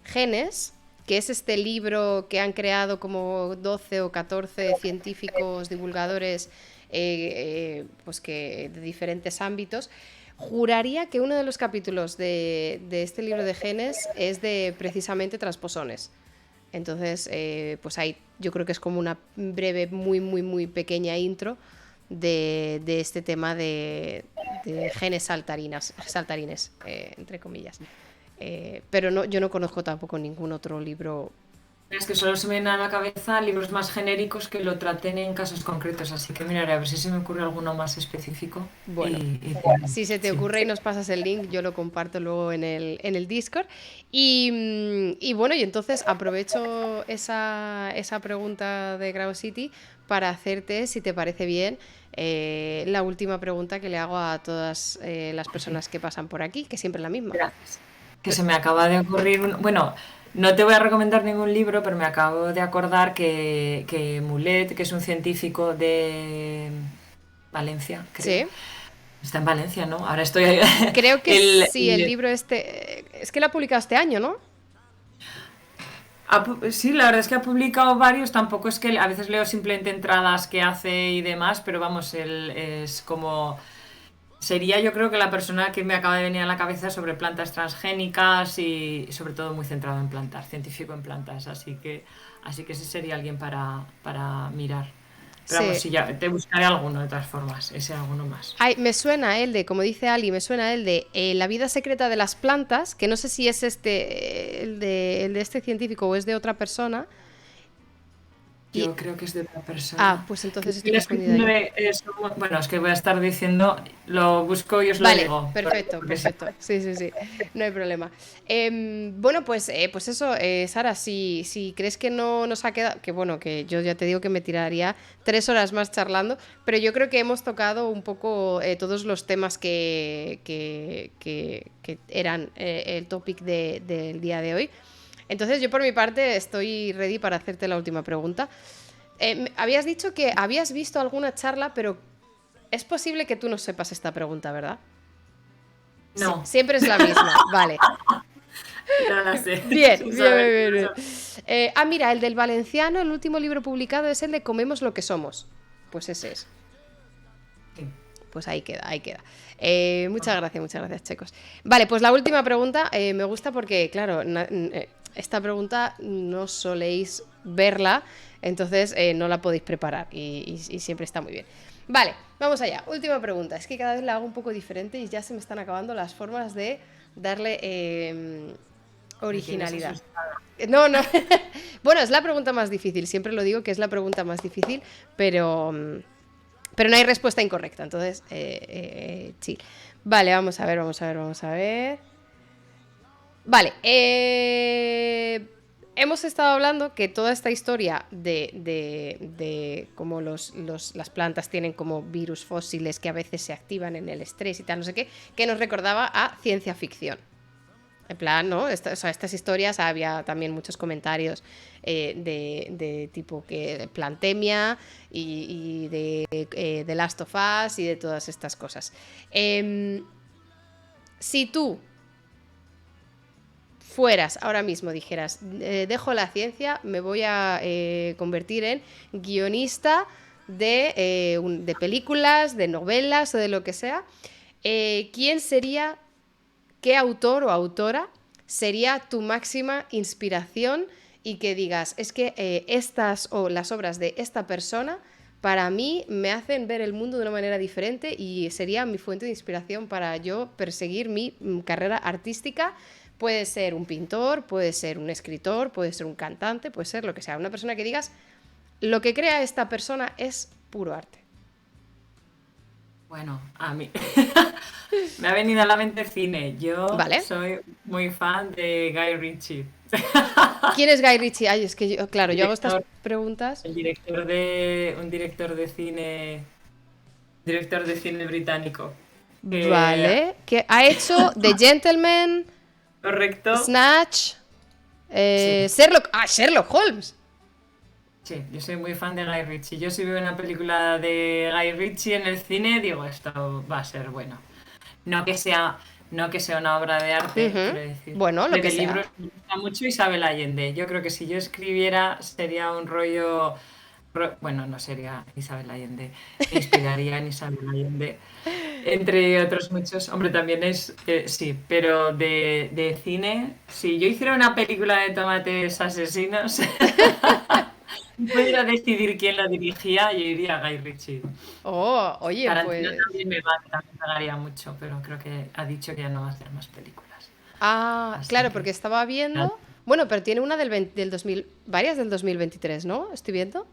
Genes, que es este libro que han creado como 12 o 14 científicos divulgadores pues que de diferentes ámbitos, juraría que uno de los capítulos de este libro de genes es de precisamente transposones. Entonces, pues ahí yo creo que es como una breve, muy, muy, muy pequeña intro de este tema de genes saltarines, entre comillas. Pero no, yo no conozco tampoco ningún otro libro. Es que solo se me vienen a la cabeza libros más genéricos que lo traten en casos concretos, así que miraré a ver si se me ocurre alguno más específico Bueno, si se te sí. ocurre y nos pasas el link, yo lo comparto luego en el Discord. Y bueno, y entonces aprovecho esa pregunta de Grau City para hacerte, si te parece bien, la última pregunta que le hago a todas las personas que pasan por aquí, que siempre es la misma. Gracias. Que se me acaba de ocurrir bueno, no te voy a recomendar ningún libro, pero me acabo de acordar que Mulet, que es un científico de Valencia, creo, ¿Sí? Está en Valencia, ¿no? Ahora estoy ahí. Creo que sí, el libro es que lo ha publicado este año, ¿no? Sí, la verdad es que ha publicado varios, tampoco es que a veces leo simplemente entradas que hace y demás, pero vamos, él es como... Sería yo creo que la persona que me acaba de venir a la cabeza sobre plantas transgénicas y sobre todo muy centrado en plantas, científico en plantas, así que ese sería alguien para mirar. Pero vamos, Sí. sí, ya te buscaré alguno de todas formas, ese alguno más. Ay, me suena el de, como dice Ali, me suena el de La vida secreta de las plantas, que no sé si es el de este científico o es de otra persona. Y, Yo creo que es de otra persona. pues entonces estoy Estoy confundida escuchando yo. de eso. Bueno, es que voy a estar diciendo, lo busco y os lo Vale, digo. perfecto, Porque sé- perfecto. Sí, sí, sí, no hay problema. Bueno, pues eso, Sara, si crees que no nos ha quedado, que bueno, que yo ya te digo que me tiraría 3 horas más charlando, pero yo creo que hemos tocado un poco todos los temas que eran el topic del día de hoy. Entonces yo por mi parte estoy ready para hacerte la última pregunta. Habías dicho que habías visto alguna charla, pero es posible que tú no sepas esta pregunta, ¿verdad? No, Siempre es la misma, vale. no la sé. Bien, Sin bien, saber bien, qué bien. pasa. Mira, el del valenciano, el último libro publicado es el de Comemos lo que somos. Pues ese es. Sí. Pues ahí queda, ahí queda. Muchas gracias, chicos. Vale, pues la última pregunta me gusta porque, claro, esta pregunta no soléis verla, entonces no la podéis preparar y siempre está muy bien. Vale, vamos allá. Última pregunta. Es que cada vez la hago un poco diferente y ya se me están acabando las formas de darle Me tienes originalidad. asustada. No, no. Bueno, es la pregunta más difícil. Siempre lo digo que es la pregunta más difícil, pero no hay respuesta incorrecta. Entonces, chill. Vale, vamos a ver, vamos a ver, vamos a ver. Vale, hemos estado hablando que toda esta historia de cómo las plantas tienen como virus fósiles que a veces se activan en el estrés y tal, no sé qué, que nos recordaba a ciencia ficción. En plan, ¿no? O sea, estas historias había también muchos comentarios de tipo que Plantemia y de The Last of Us y de todas estas cosas. Si tú fueras ahora mismo, dijeras, dejo la ciencia, me voy a convertir en guionista de películas, de novelas o de lo que sea, ¿quién sería, qué autor o autora sería tu máxima inspiración y que digas, es que estas o las obras de esta persona para mí me hacen ver el mundo de una manera diferente y sería mi fuente de inspiración para yo perseguir mi carrera artística? Puede ser un pintor, puede ser un escritor, puede ser un cantante, puede ser lo que sea. Una persona que digas, lo que crea esta persona es puro arte. Bueno, a mí me ha venido a la mente cine. Yo ¿Vale? soy muy fan de Guy Ritchie. ¿Quién es Guy Ritchie? Ay, es que yo, claro, yo hago estas Director, preguntas. un director de cine británico. Que, Vale. Que ha hecho The Gentleman, correcto. Snatch, Sí, Sherlock Holmes. sí, yo soy muy fan de Guy Ritchie. Yo si veo una película de Guy Ritchie en el cine, digo, esto va a ser bueno. No que sea, no que sea una obra de arte, Ujú. quiero decir. Bueno, lo que De sea. libros me gusta mucho Isabel Allende. Yo creo que si yo escribiera sería un rollo... Bueno, no sería Isabel Allende. Me inspiraría en Isabel Allende. Entre otros muchos. Hombre, también es... sí, pero de cine... Si yo hiciera una película de tomates asesinos... y pudiera decidir quién la dirigía, yo iría a Guy Ritchie. Oh, oye, Tarantino pues. también me va, también pagaría mucho, pero creo que ha dicho que ya no va a hacer más películas. Ah, Así claro, que porque estaba viendo. Bueno, pero tiene una del 2000, varias del 2023, ¿no? Estoy viendo.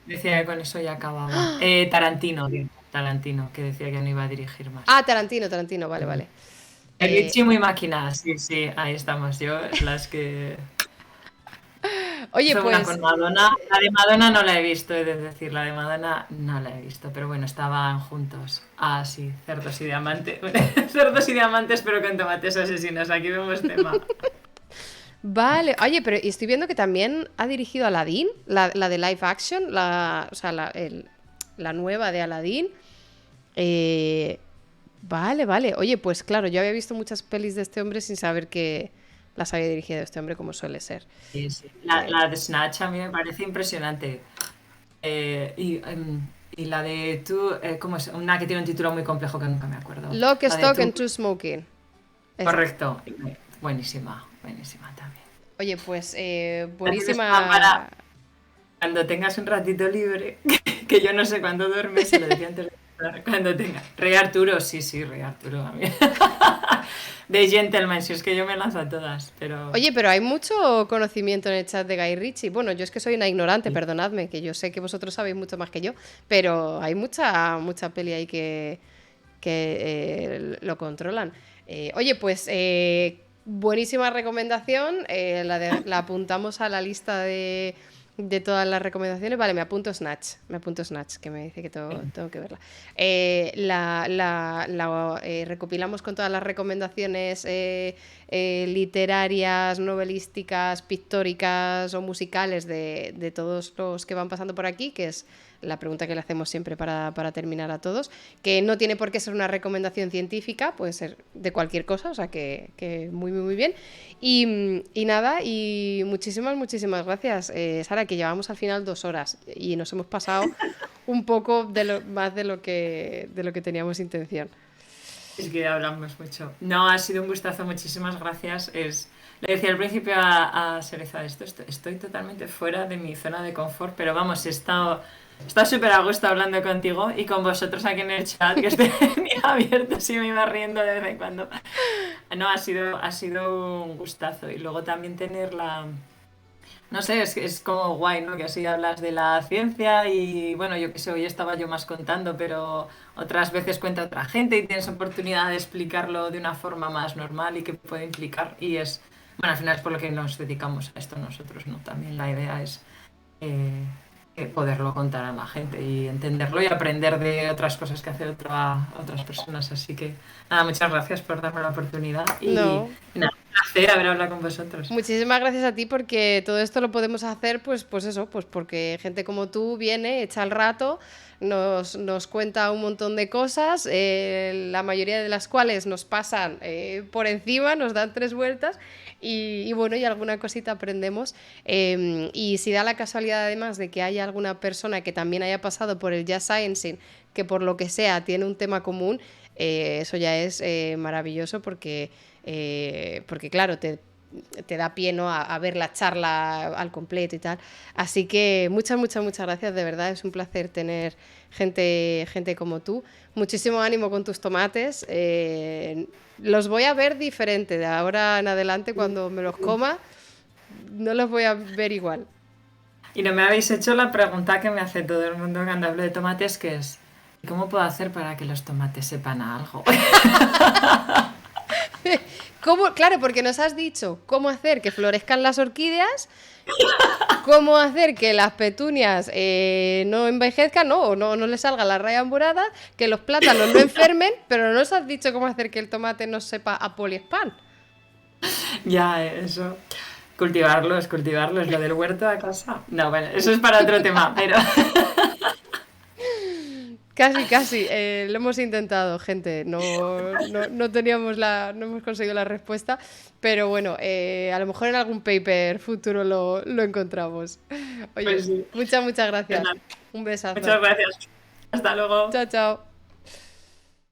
decía que con eso ya acababa. Tarantino, que decía que no iba a dirigir más. Ah, Tarantino, vale, vale. El Eh, Richie muy máquina, sí, sí, ahí estamos. Yo, las que oye, hizo una pues. con Madonna. La de Madonna no la he visto, he de decir, la de Madonna no la he visto, pero bueno, estaban juntos. Ah, sí, cerdos y diamantes. Cerdos y diamantes, pero con tomates asesinos. Aquí vemos tema. Vale, oye, pero estoy viendo que también ha dirigido Aladdin, la de live action, o sea, la nueva de Aladdin. Eh, vale, vale. Oye, pues claro, yo había visto muchas pelis de este hombre sin saber que las había dirigido este hombre, como suele ser. Sí, sí. Eh, La de Snatch a mí me parece impresionante. Eh, y, em, y la de tú, ¿cómo es? Una que tiene un título muy complejo que nunca me acuerdo. Lock, La de Stock tú, and Two Smoking. Esa. correcto. Buenísima, buenísima también. Oye, pues Entonces está para buenísima. cuando tengas un ratito libre, que yo no sé cuándo duermes, se lo decía antes de empezar, cuando tenga. Rey Arturo, sí, sí, Rey Arturo a mí. De Gentleman, si es que yo me lanzo a todas, pero Oye, pero hay mucho conocimiento en el chat de Guy Ritchie. Bueno, yo es que soy una ignorante, sí. perdonadme, que yo sé que vosotros sabéis mucho más que yo, pero hay mucha peli ahí que lo controlan. Oye, pues buenísima recomendación. La apuntamos a la lista de todas las recomendaciones. Vale, me apunto Snatch, que me dice que tengo que verla. Recopilamos con todas las recomendaciones literarias, novelísticas, pictóricas o musicales de todos los que van pasando por aquí, que es la pregunta que le hacemos siempre para terminar a todos, que no tiene por qué ser una recomendación científica, puede ser de cualquier cosa, o sea que muy, muy, muy bien. Y nada, y muchísimas gracias, Sara, que llevamos al final 2 horas y nos hemos pasado un poco más de lo que teníamos intención. Es que hablamos mucho. No, ha sido un gustazo, muchísimas gracias. Le decía al principio a Sereza, estoy totalmente fuera de mi zona de confort, pero vamos, he estado súper a gusto hablando contigo y con vosotros aquí en el chat, que estoy bien abierto y me iba riendo de vez en cuando. No, ha sido un gustazo. Y luego también tener la... No sé, es como guay, ¿no? Que así hablas de la ciencia y bueno, yo qué sé, hoy estaba yo más contando, pero otras veces cuenta otra gente y tienes oportunidad de explicarlo de una forma más normal y que puede implicar. Y es, bueno, al final es por lo que nos dedicamos a esto nosotros, ¿no? También la idea es eh, poderlo contar a la gente y entenderlo y aprender de otras cosas que hace otras personas. Así que nada, muchas gracias por darme la oportunidad No, y nada, un placer haber hablado con vosotros. muchísimas gracias a ti porque todo esto lo podemos hacer, pues eso, pues porque gente como tú viene, echa el rato, nos cuenta un montón de cosas, la mayoría de las cuales nos pasan por encima, nos dan 3 vueltas y bueno, y alguna cosita aprendemos. Y si da la casualidad además de que haya alguna persona que también haya pasado por el Jazz Sciencing, que por lo que sea tiene un tema común, eso ya es maravilloso porque claro, te da pie, ¿no? a ver la charla al completo y tal. Así que muchas gracias, de verdad, es un placer tener gente como tú. Muchísimo ánimo con tus tomates. Los voy a ver diferente de ahora en adelante cuando me los coma. No los voy a ver igual. Y no me habéis hecho la pregunta que me hace todo el mundo cuando hablo de tomates, que es, ¿cómo puedo hacer para que los tomates sepan a algo? Claro, porque nos has dicho cómo hacer que florezcan las orquídeas, cómo hacer que las petunias no envejezcan, ¿no? O no les salga la raya morada, que los plátanos no enfermen, pero no nos has dicho cómo hacer que el tomate no sepa a poliespan. Ya, eso. Cultivarlos, lo del huerto a casa. No, bueno, eso es para otro tema, pero Casi, lo hemos intentado, gente. No teníamos no hemos conseguido la respuesta, pero bueno, a lo mejor en algún paper futuro lo encontramos. Oye, pues sí. muchas Pues gracias. nada, Un besazo. muchas gracias. Hasta luego. Chao.